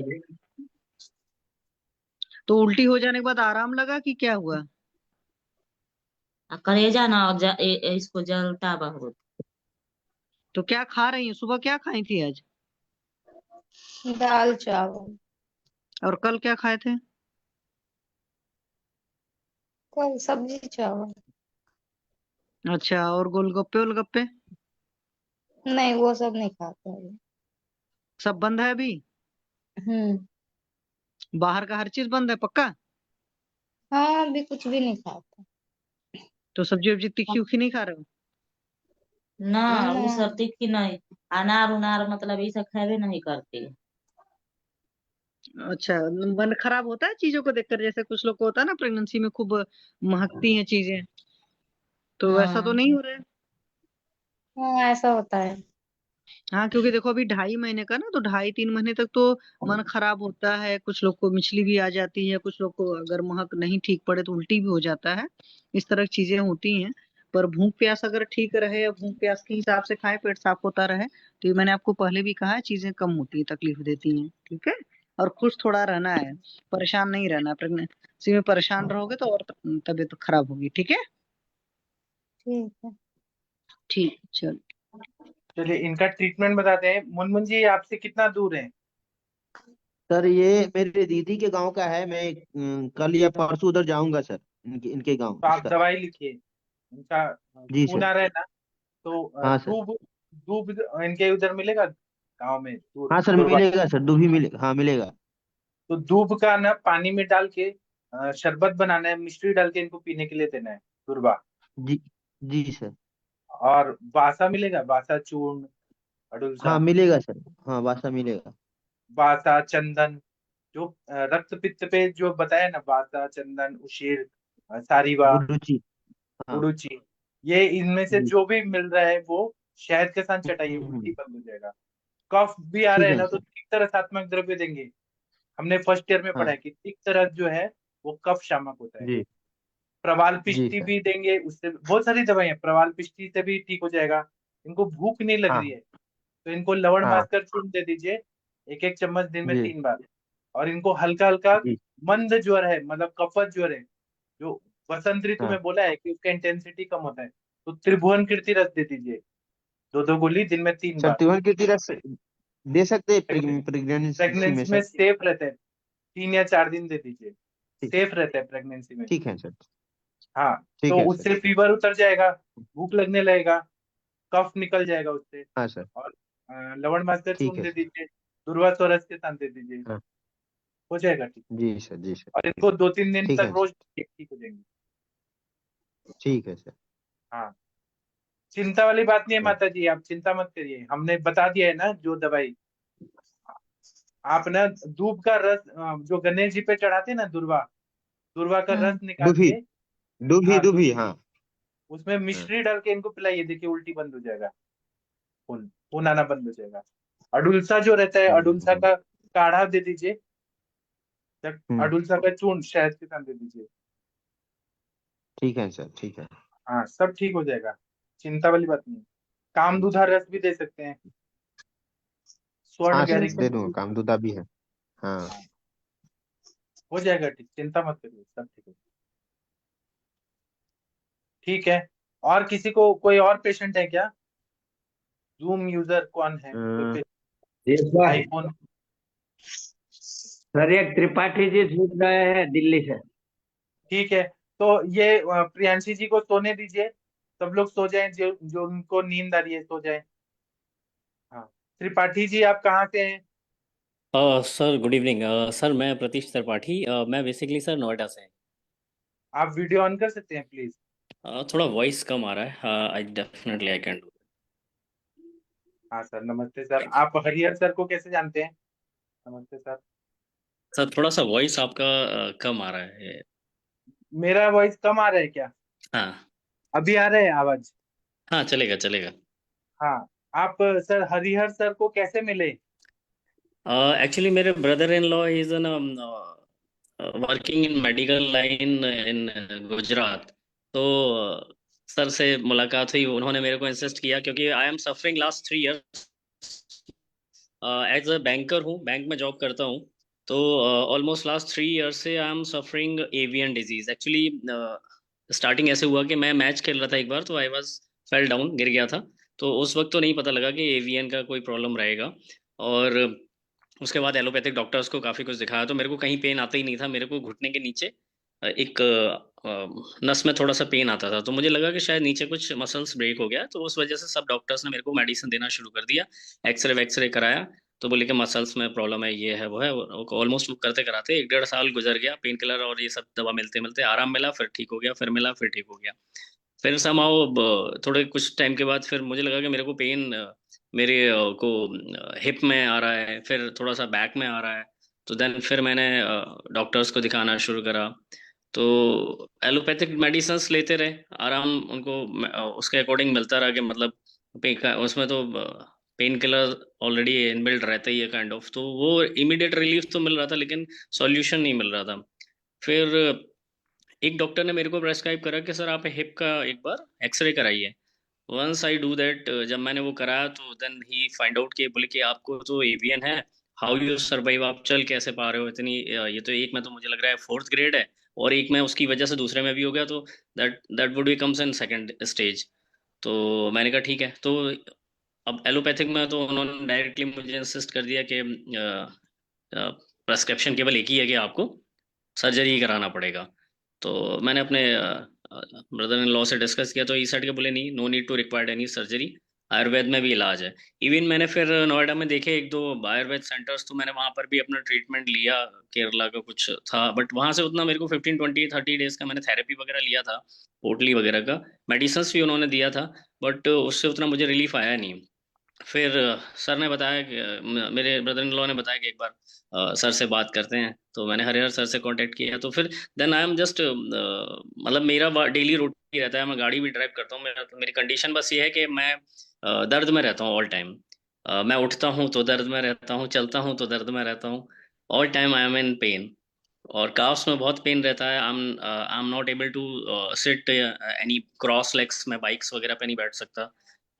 तो उल्टी हो जाने के बाद आराम लगा कि क्या हुआ? कलेजा ना इसको जलता बहुत। तो क्या खा रही हैं, सुबह क्या खाई थी आज? दाल चावल। और कल क्या खाए थे? कल सब्जी चावल। अच्छा, और गोलगप्पे वोलगप्पे? नहीं वो सब नहीं खाते अभी। सब बंद है अभी? हम्म। बाहर का हर चीज बंद है पक्का? हाँ अभी कुछ भी नहीं खाते। तो सब्जी वब्जी तीखी उखी नहीं खा रहे हो? ना वो नहीं। सब तीखी नहीं, अनार उनार मतलब ये सब खावे नहीं करती। अच्छा, मन खराब होता है चीजों को देखकर, जैसे कुछ लोग को होता है ना, प्रेगनेंसी में खूब महकती हैं चीजें, तो वैसा तो हाँ नहीं हो रहा है? हाँ ऐसा होता है। हाँ, क्योंकि देखो अभी 2.5 महीने का ना, तो 2.5-3 महीने तक तो मन खराब होता है, कुछ लोग को मिचली भी आ जाती है, कुछ लोग को अगर महक नहीं ठीक पड़े तो उल्टी भी हो जाता है। इस तरह की चीजें होती हैं। पर भूख प्यास अगर ठीक रहे या भूख प्यास के हिसाब से खाए, पेट साफ होता रहे, तो ये मैंने आपको पहले भी कहा है, चीजें कम होती है, तकलीफ देती हैं, ठीक है। और खुश थोड़ा रहना है, परेशान नहीं रहना। प्रेगनेंसी में परेशान रहोगे तो और तबीयत खराब होगी, ठीक है। ठीक है। ठीक, चलो। चलिए इनका ट्रीटमेंट बताते हैं। मुनमुन जी आपसे कितना दूर है? सर ये मेरे दीदी के गांव का है, मैं कल या परसों उधर जाऊंगा सर, इनके गांव तो आप उसका। दवाई लिखिए, उनका जी खून सर। आ रहा है ना? तो हाँ सर। दूब दूब इनके उधर मिलेगा गांव में, हाँ सर दूरबा। मिलेगा सर, दूध भी मिलेगा, हाँ मिलेगा। तो दूब का ना पानी में डाल के शरबत बनाना है, मिश्री डाल के इनको पीने के लिए देना है, दूरबा। जी जी सर। और बासा मिलेगा, बासा चूर्ण, अडुलसा, हाँ मिलेगा सर, हाँ वासा मिलेगा। बासा चंदन, जो रक्त पित्त पे जो बताया ना, बासा चंदन उशीर, सारीवा, गुरुची। हाँ। उड़ूची, ये इनमें से जी। जो भी मिल रहा है वो शहद के साथ चटाइए, उल्टी हम्म। बंद हो जाएगा। कफ भी आ रहा ठीक है है ना, तो सर। तिक्त रसात्मक द्रव्य देंगे। हमने फर्स्ट ईयर में पढ़ा हाँ। है कि तिक्त रस जो है वो कफ शामक होता है। जी। प्रवाल जी पिष्टि सर। भी देंगे, उससे बहुत सारी दवाइयां, प्रवाल पिष्टि से भी ठीक हो जाएगा। इनको भूख नहीं लग रही हाँ। है तो इनको लवण हाँ। भास्कर चूर्ण दे दीजिए, एक एक चम्मच दिन में जी 3 बार। और इनको हल्का हल्का जी। मंद ज्वर है, मतलब कफत ज्वर है, जो बसंत ऋतु हाँ में बोला है कि उसका इंटेंसिटी कम होता है, तो त्रिभुवन कीर्ति रस दे दीजिए, 2-2 गोली दिन में तीन सर, बार तिलहन की रस दे सकते हैं प्रेगनेंसी में प्रेगनेंसी में सर? सेफ रहता है, 3 या 4 दिन दे दीजिए, ठीक। सेफ रहता है प्रेगनेंसी में। ठीक है सर। हाँ, ठीक तो है सर। उससे फीवर उतर जाएगा, भूख लगने लगेगा, कफ निकल जाएगा उससे। हाँ सर। और लवण भास्कर ठीक चूर्ण है दे सर। दीजिए, दुर्वा स्वरस के साथ दे दीजिए, हाँ। हो जाएगा ठीक। जी सर, जी सर। और इनको 2-3 दिन ठीक तक है सर। रोज ठीक ठीक हो जाएंगे। ठीक है सर। हाँ, चिंता वाली बात नहीं है हाँ। माता जी, आप चिंता मत करिए, हमने बता दिया है ना जो दवाई। आप ना दूब का रस जो गणेश जी पे चढ़ाते हैं ना, दुर्वा, दुर्वा का रस निकाल दूभी। के, दूभी हाँ दूभी, दूभी, हाँ। उसमें हाँ। मिश्री डाल के इनको पिलाइए, देखिए उल्टी बंद हो जाएगा, खून आना बंद हो जाएगा। अडुलसा जो रहता है, अडुलसा हम्म। का काढ़ा दे दीजिए, तब हम्म। अडुलसा का चूर्ण शहद के साथ दे दीजिए। ठीक है सर, ठीक है। हाँ, सब ठीक हो जाएगा, चिंता वाली बात नहीं है। कामदूधा रस भी दे सकते हैं, स्वर्ण हाँ सर, गैरिक दे भी दूंगा, दे सकते कामदुदा भी है। हैं। हाँ। हाँ, हो जाएगा ठीक, चिंता मत करिए, सब ठीक है। ठीक है, और किसी को कोई और पेशेंट है क्या? जूम यूजर कौन है, कोई अ, जी सर। आईफोन? सर एक त्रिपाठी जी छूट गए हैं दिल्ली से। ठीक है, तो ये प्रियांशी जी को सोने दीजिए, सब लोग सो जाएं, जो जो उनको नींद आ रही है सो जाएं। हाँ, त्रिपाठी जी आप कहाँ से हैं? Sir good evening. सर मैं प्रतीश त्रिपाठी, मैं बेसिकली सर नोएडा से। आप वीडियो ऑन कर सकते हैं प्लीज? थोड़ा वॉइस कम आ रहा है। I definitely I can do. हाँ सर, नमस्ते सर, थैंक यू। आप हरिहर सर को कैसे जानते हैं? नमस्ते सर। सर थोड़ा सा वॉइस आपका कम आ रहा है। मेरा वॉइस कम आ रहा है क्या? हाँ। अभी आ रहा है आवाज? हाँ चलेगा चलेगा। हाँ, आप सर हरिहर सर को कैसे मिले? एक्चुअली मेरे brother in law is an working in medical line in Gujarat. तो सर से मुलाकात हुई, उन्होंने मेरे को इंसिस्ट किया क्योंकि I am suffering last 3 years. As a banker हूँ, बैंक में जॉब करता हूँ। तो ऑलमोस्ट लास्ट 3 इयर्स से I am suffering AVN disease. Actually starting ऐसे हुआ कि मैं मैच खेल रहा था एक बार, तो आई वाज फेल डाउन, गिर गया था। तो उस वक्त तो नहीं पता लगा कि एवियन का कोई प्रॉब्लम रहेगा। और उसके बाद एलोपैथिक डॉक्टर्स को काफ़ी कुछ दिखाया, तो मेरे को कहीं पेन आता ही नहीं था। मेरे को घुटने के नीचे एक नस में थोड़ा सा पेन आता था, तो मुझे लगा कि शायद नीचे कुछ मसल्स ब्रेक हो गया। तो उस वजह से सब डॉक्टर्स ने मेरे को मेडिसिन देना शुरू कर दिया। एक्सरे वैक्सरे कराया, तो बोले कि मसल्स में प्रॉब्लम है, ये है वो है। ऑलमोस्ट वो करते कराते 1-1.5 साल गुजर गया, पेन किलर और ये सब दवा मिलते मिलते आराम मिला, फिर ठीक हो गया, फिर मिला, फिर ठीक हो गया। फिर समाओ थोड़े कुछ टाइम के बाद फिर मुझे लगा कि मेरे को पेन मेरे को हिप में आ रहा है, फिर थोड़ा सा बैक में आ रहा है। तो देन फिर मैंने डॉक्टर्स को दिखाना शुरू करा। तो एलोपैथिक मेडिसिन्स लेते रहे, आराम उनको उसके अकॉर्डिंग मिलता रहा कि मतलब उसमें तो पेन किलर ऑलरेडी इनबिल्ट रहता ही है काइंड ऑफ, तो वो इमीडिएट रिलीफ तो मिल रहा था लेकिन सॉल्यूशन नहीं मिल रहा था। फिर एक डॉक्टर ने मेरे को प्रेस्क्राइब करा कि सर आप हिप का एक बार एक्सरे कराइए। वंस आई डू दैट, जब मैंने वो कराया तो देन ही फाइंड आउट कि बोले कि आपको तो एवियन है, हाउ यू सर्वाइव, आप चल कैसे पा रहे हो इतनी ये तो एक में तो मुझे लग रहा है 4th ग्रेड है, और एक में उसकी वजह से दूसरे में भी हो गया, तो that that would be comes in 2nd stage. तो मैंने कहा ठीक है। तो अब एलोपैथिक में तो उन्होंने डायरेक्टली मुझे इंसिस्ट कर दिया कि प्रेस्क्रिप्शन केवल एक ही है कि आपको सर्जरी कराना पड़ेगा। तो मैंने अपने ब्रदर इन लॉ से डिस्कस किया तो ई सेड के बोले नहीं, no need to required any surgery, आयुर्वेद में भी इलाज है। इवन मैंने फिर नोएडा में देखे एक दो आयुर्वेद सेंटर्स, तो मैंने वहाँ पर भी अपना ट्रीटमेंट लिया, केरला का कुछ था, बट वहाँ से उतना मेरे को 15-20-30 डेज का मैंने थेरेपी वगैरह लिया था, पोटली वगैरह का, मेडिसिन भी उन्होंने दिया था, बट उससे उतना मुझे रिलीफ आया नहीं। फिर सर ने बताया कि मेरे ब्रदर इन लॉ ने बताया कि एक बार सर से बात करते हैं, तो मैंने हरिहर सर से कांटेक्ट किया, तो फिर देन आई एम जस्ट, मतलब मेरा डेली रूटीन रहता है, मैं गाड़ी भी ड्राइव करता हूँ, मेरी कंडीशन बस ये है कि मैं दर्द में रहता हूँ ऑल टाइम। मैं उठता हूँ तो दर्द में रहता हूँ, चलता हूँ तो दर्द में रहता हूँ, all time I am in pain, और काफ्स में बहुत पेन रहता है। I am not able to sit any cross legs, में बाइक्स वगैरह पे नहीं बैठ सकता,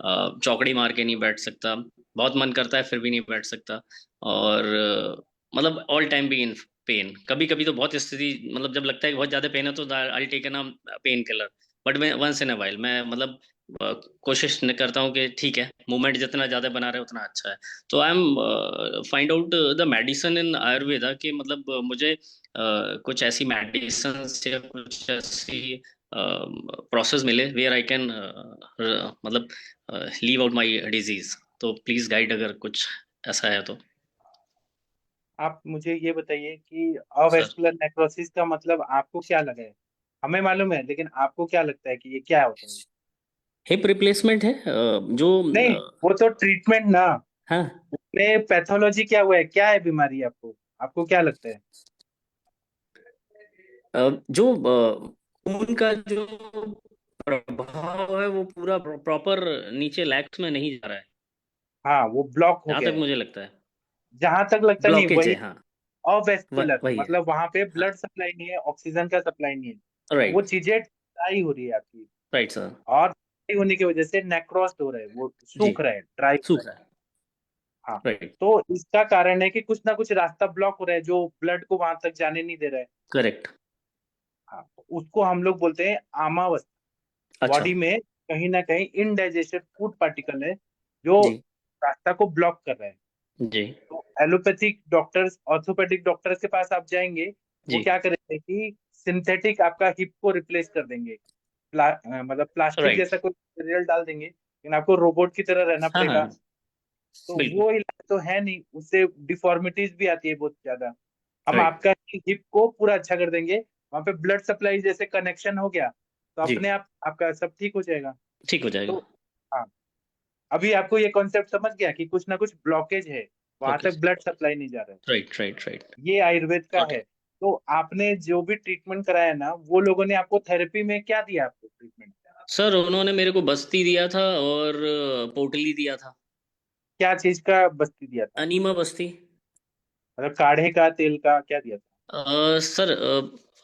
चौकड़ी मार के नहीं बैठ सकता, बहुत मन करता है फिर भी नहीं बैठ सकता, और मतलब ऑल टाइम भी इन पेन। कभी कभी तो बहुत स्थिति, मतलब जब लगता है कि बहुत ज्यादा पेन है तो I take an painkiller, but मैं वंस इन अ वाइल मैं मतलब कोशिश करता हूँ कि ठीक है, मूवमेंट जितना ज्यादा बना रहे उतना अच्छा है। तो I am find out the medicine in Ayurveda कि मतलब मुझे कुछ ऐसी मेडिसिन या कुछ ऐसी प्रोसेस मिले वेयर आई कैन मतलब लीव आउट माय डिजीज, तो प्लीज गाइड अगर कुछ ऐसा है तो। आप मुझे ये बताइए कि सर अवेस्कुलर नेक्रोसिस का मतलब आपको क्या लगा है? हमें मालूम है, लेकिन आपको क्या लगता है कि ये क्या होता है? हिप रिप्लेसमेंट है, जो नहीं, वो तो ट्रीटमेंट ना, हाँ, उसमें पैथोलॉजी क्या हुआ है, क्या है बीमारी आपको, आपको क्या लगता है? जो खून का जो प्रभाव है वो पूरा प्रॉपर नीचे लैग्स में नहीं जा रहा है, हाँ, वो ब्लॉक हो जहाँ गया तक है। मुझे लगता है जहां तक लगता नहीं, ब्लॉकेज वही है, हाँ, अवेस्कुलर, वही है, मतलब वहां पे हाँ, ब्लड सप्लाई नहीं है, ऑक्सीजन का सप्लाई नहीं है, तो वो राइट, चीजें ड्राई हो रही है आपकी, राइट सर, और ड्राई होने की वजह से नेक्रोस हो रहा है, वो जी, सूख रहा है, ड्राई हो रहा सूख है। रहा है, हाँ, राइट, तो इसका कारण है कि कुछ ना कुछ रास्ता ब्लॉक हो रहा है जो ब्लड को वहां तक जाने नहीं दे रहा है। करेक्ट, हाँ, तो उसको हम लोग बोलते हैं आमावस्था। अच्छा, बॉडी में कहीं ना कहीं इनडाइजेस्टेड फूड पार्टिकल है जो जी, रास्ता को ब्लॉक कर रहा है। जी, तो एलोपैथिक डॉक्टर्स, ऑर्थोपेडिक डॉक्टर्स के पास आप जाएंगे, वो जी, क्या करेंगे कि सिंथेटिक आपका हिप को रिप्लेस कर देंगे, मतलब प्लास्टिक राइट, जैसा कोई मटेरियल डाल देंगे, लेकिन आपको रोबोट की तरह रहना हाँ पड़ेगा। हाँ, तो बिल्कुल, वो इलाज तो है नहीं, उससे डिफॉर्मिटीज भी आती है बहुत ज्यादा। हम राइट, आपका हिप को पूरा अच्छा कर देंगे, वहां पे ब्लड सप्लाई जैसे कनेक्शन हो गया, तो जी, अपने आप आपका सब ठीक हो जाएगा। ठीक हो जाएगा, तो हाँ, अभी आपको ये कॉन्सेप्ट समझ गया कि कुछ ना कुछ ब्लॉकेज है, वहां ओके, तक ब्लड सप्लाई नहीं जा रहा है। राइट, राइट, राइट, ये आयुर्वेद का गॉट है। इट। तो आपने जो भी ट्रीटमेंट कराया ना, वो लोगों ने आपको थेरेपी में क्या दिया, आपको ट्रीटमेंट सर उन्होंने मेरे को बस्ती दिया था और पोटली दिया था, क्या चीज का बस्ती दिया था? अनीमा बस्ती। मतलब काढ़े का, तेल का, क्या दिया था? सर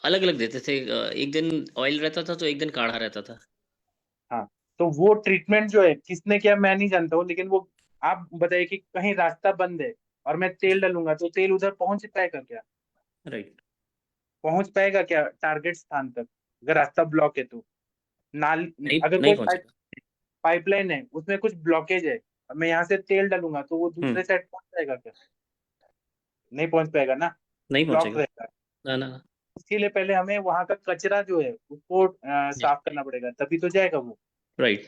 अलग अलग देते थे, एक दिन ऑयल रहता था तो एक दिन काढ़ा रहता था। हाँ, तो वो ट्रीटमेंट जो है किसने किया मैं नहीं जानता हूँ, लेकिन वो आप बताइए कि कहीं रास्ता बंद है और मैं तेल डालूंगा तो तेल उधर पहुंच पाएगा क्या? राइट, पहुंच पाएगा क्या टारगेट स्थान तक, अगर रास्ता ब्लॉक है तो? नाल नहीं अगर नहीं कोई पहुंचेगा। पाइपलाइन है, उसमें कुछ ब्लॉकेज है, और मैं यहाँ से तेल डालूंगा तो वो हम्म, दूसरे साइड पहुंच जाएगा क्या? नहीं पहुंच पाएगा ना, नहीं ब्लॉक पहुंचेगा, रहेगा। ना ना ना, उसके लिए पहले हमें वहां का कचरा जो है उसको जी, साफ करना पड़ेगा, तभी तो जाएगा वो। राइट,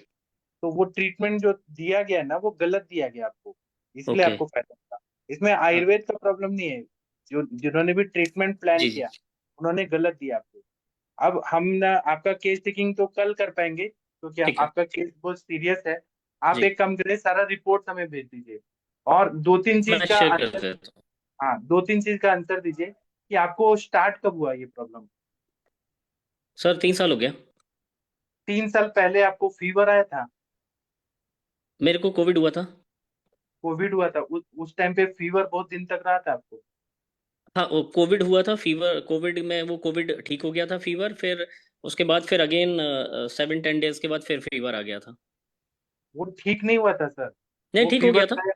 तो वो ट्रीटमेंट जो दिया गया है ना, वो गलत दिया गया आपको, इसलिए ओके, आपको फायदा होगा। इसमें हाँ, आयुर्वेद का प्रॉब्लम नहीं है, जो जिन्होंने भी ट्रीटमेंट प्लान जी जी, किया उन्होंने गलत दिया आपको। अब हम ना आपका केस टेकिंग तो कल कर पाएंगे, क्योंकि ठीक है, आपका केस बहुत सीरियस है। आप जी, एक काम करिए, सारा रिपोर्ट हमें भेज दीजिए, और दो तीन चीज मैं का शेयर कर आंसर, देता हूँ। हाँ, दो तीन चीज का आंसर दीजिए कि आपको स्टार्ट कब हुआ ये प्रॉब्लम। सर 3 साल हो गया, 3 साल पहले आपको फीवर आया था? मेरे को कोविड हुआ था। कोविड हुआ था, उस टाइम पे फीवर बहुत दिन तक रहा था आपको? हाँ वो कोविड हुआ था, फीवर कोविड में वो कोविड ठीक हो गया था फीवर, फिर उसके बाद फिर अगेन 7-10 डेज के बाद फिर फीवर आ गया था। वो ठीक नहीं हुआ था सर, नहीं, वो ठीक हो फीवर गया था। गया।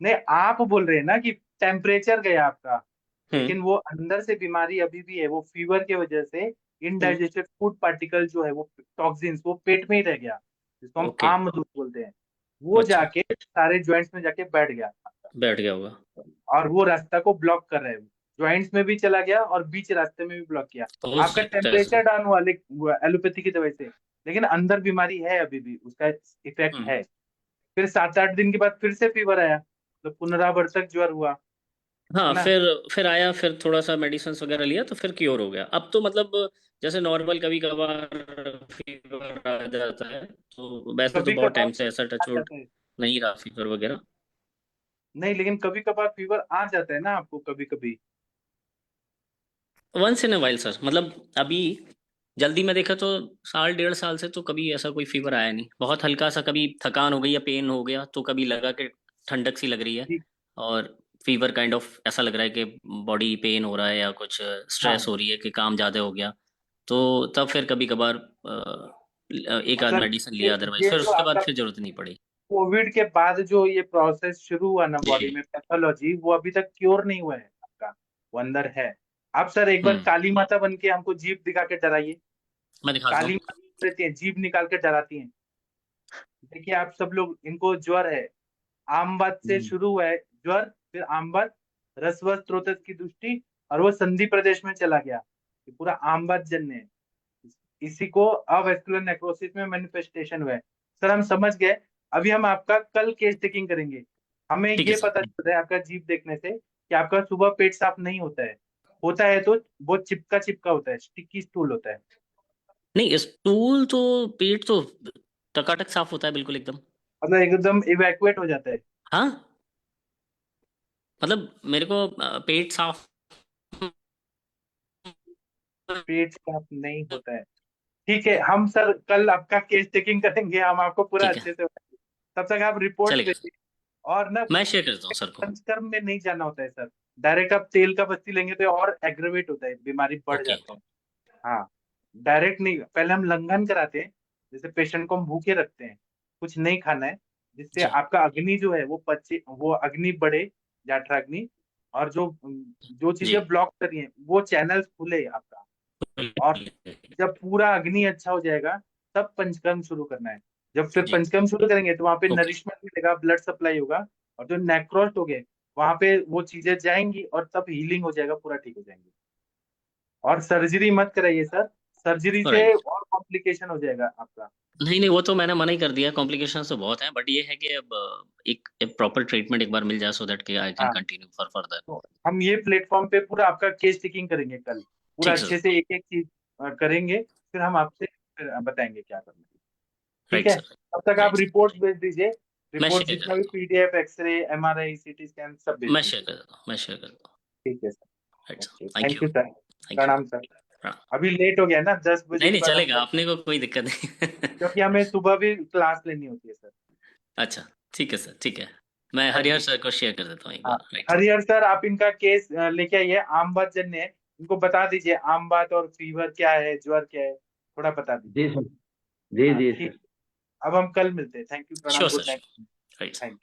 नहीं, आप बोल रहे हैं ना कि टेम्परेचर गया आपका, हम्म, लेकिन वो अंदर से बीमारी अभी भी है, वो फीवर की वजह से हम्म, इनडाइजेस्टेड फूड पार्टिकल जो है, वो टॉक्सिन्स, वो पेट में ही रह गया, जिसको हम ओके, आम मधुमेह बोलते हैं। वो अच्छा, जाके सारे जॉइंट्स में जाके बैठ गया, बैठ गया होगा, और वो रास्ता को ब्लॉक कर रहे हैं। ज्वाइंट्स में भी चला गया और बीच रास्ते में भी ब्लॉक किया। तो आपका टेम्परेचर डाउन हुआ एलोपैथी की दवाई से, लेकिन अंदर बीमारी है, अभी भी उसका इफेक्ट है। फिर 7-8 दिन के बाद फिर से फीवर आया, तो पुनरावर्तक ज्वर हुआ, है हाँ, ना। फिर आया, फिर थोड़ा सा मेडिसिन वगैरह लिया तो फिर क्योर हो गया। अब तो मतलब जैसे नॉर्मल कभी कभार फीवर आ जाता है, तो वैसे तो कभी बहुत कभार टाइम से ऐसा आ टचवुड जाता है, नहीं रहा फीवर वगैरह। नहीं, लेकिन कभी कभार फीवर आ जाता है ना आपको, कभी कभी। Once in a while sir, मतलब अभी जल्दी में देखा तो 1.5 साल से तो कभी ऐसा कोई फीवर आया नहीं। बहुत हल्का सा कभी थकान हो गई या पेन हो गया तो कभी लगा कि ठंडक सी लग रही है, ठीक। और फीवर काइंड ऑफ ऐसा लग रहा है कि बॉडी पेन हो रहा है या कुछ स्ट्रेस हाँ, हो रही है कि काम ज़्यादा हो गया, तो तब फिर कभी कभार एक आध सर मेडिसिन ये लिया, अदरवाइज ये फिर जो उसके बाद आपका फिर जरूरत नहीं पड़ी। कोविड के बाद जो ये प्रोसेस शुरू हुआ ना जी। बॉडी में, पैथोलॉजी, वो अभी तक क्योर नहीं हुआ है आपका, वो अंदर है। आप सर एक बार हम्म। काली माता बन के हमको जीभ दिखा के डराइए। मैं दिखाता काली हूँ। माता रहती है, जीभ निकाल के डराती हैं। देखिए आप सब लोग, इनको ज्वर है, आमवात से शुरू हुआ है ज्वर, फिर आमवात, रसवस स्रोतस की दृष्टि, और वो संधि प्रदेश में चला गया। ये पूरा आमवात जन्य है। इसी को अवेस्कुलर नेक्रोसिस में मैनिफेस्टेशन हुआ है। सर हम समझ गए। अभी हम आपका कल केस टेकिंग करेंगे। हमें ठीक है ये पता सर। चल रहा है आपका जीभ देखने से कि आपका सुबह पेट साफ नहीं होता है, होता है तो वो चिपका चिपका होता है, स्टिकी स्टूल होता है। नहीं, स्टूल तो, पेट तो टकाटक साफ होता है बिल्कुल एकदम। मतलब एकदम इवैक्यूएट हो जाता है। हाँ, मतलब मेरे को पेट साफ। पेट साफ नहीं होता है। ठीक है, हम सर कल आपका केस टेकिंग करेंगे, हम आपको पूरा ठीक है, अच्छे से बताएंगे। तब तक आप रिपोर्ट्स चलेगा। भेजिए। और ना मैं शेयर करता हूँ सर को। पंचकर्म में नहीं जाना होता है सर। डायरेक्ट आप तेल का बस्ती लेंगे तो और एग्रेवेट होता है, बीमारी बढ़ ओके। जाता है। हाँ, डायरेक्ट नहीं, पहले हम लंघन कराते हैं। जैसे पेशेंट को हम भूखे रखते हैं, कुछ नहीं खाना है, जिससे जी आपका अग्नि जो है वो पचे, वो अग्नि बढ़े, जाठराग्नि, और जो जो जी। चीजें ब्लॉक कर रही हैं वो चैनल्स खुले आपका। और जब पूरा अग्नि अच्छा हो जाएगा, तब पंचकर्म शुरू करना है। जब फिर जी। पंचकर्म शुरू करेंगे तो वहां पे ओके। नरिशमेंट मिलेगा, ब्लड सप्लाई होगा, और जो नेक्रोस्ट हो गए वहां पे वो चीजें जाएंगी, और तब हीलिंग हो जाएगा, पूरा ठीक हो जाएंगे। और सर्जरी मत कराइए सर, सर्जरी से राइट। और कॉम्प्लिकेशन हो जाएगा आपका। नहीं नहीं, वो तो मैंने मना ही कर दिया, कॉम्प्लिकेशंस तो बहुत हैं, बट ये है कि अब एक प्रॉपर ट्रीटमेंट एक बार मिल जाए सो दैट कि आई कैन हाँ, कंटिन्यू फॉर फर्दर। तो हम ये प्लेटफॉर्म पे पूरा आपका केस टेकिंग करेंगे कल, पूरा ठीक है अच्छे सर। से एक एक चीज करेंगे, फिर हम आपसे फिर बताएंगे क्या करना है। ठीक राइट है, सर। तब तक आप राइट सर। रिपोर्ट्स भेज दीजिए। मैं रिपोर्ट शेयर जितना भी करता हूँ। PDF, x-ray, MRI, CT scan सब भेज मैं शेयर दीजिए। करता हूँ। मैं शेयर करता हूँ। ठीक है sir. Right okay, sir, thank thank you. You sir. Thank you. प्रणाम सर। हाँ। अभी लेट हो गया ना, 10 बजे नहीं के नहीं, बाद चलेगा, हमको, अपने को कोई दिक्कत नहीं। क्योंकि हमें सुबह भी क्लास लेनी होती है सर। अच्छा, ठीक है सर, ठीक है। मैं थैंक हरिहर यू। सर को शेयर कर देता हूँ एक हाँ, बार। राइट। हरिहर सर आप इनका केस लेके आइए, आम बात जन्य है, इनको बता दीजिए आम बात और फीवर क्या है, ज्वर क्या है, थोड़ा बता दीजिए। जी सर। जी हाँ जी ठीक। सर। अब हम कल मिलते हैं। थैंक यू, प्रणाम, sure good sir, night. Sure. Right. Thank you.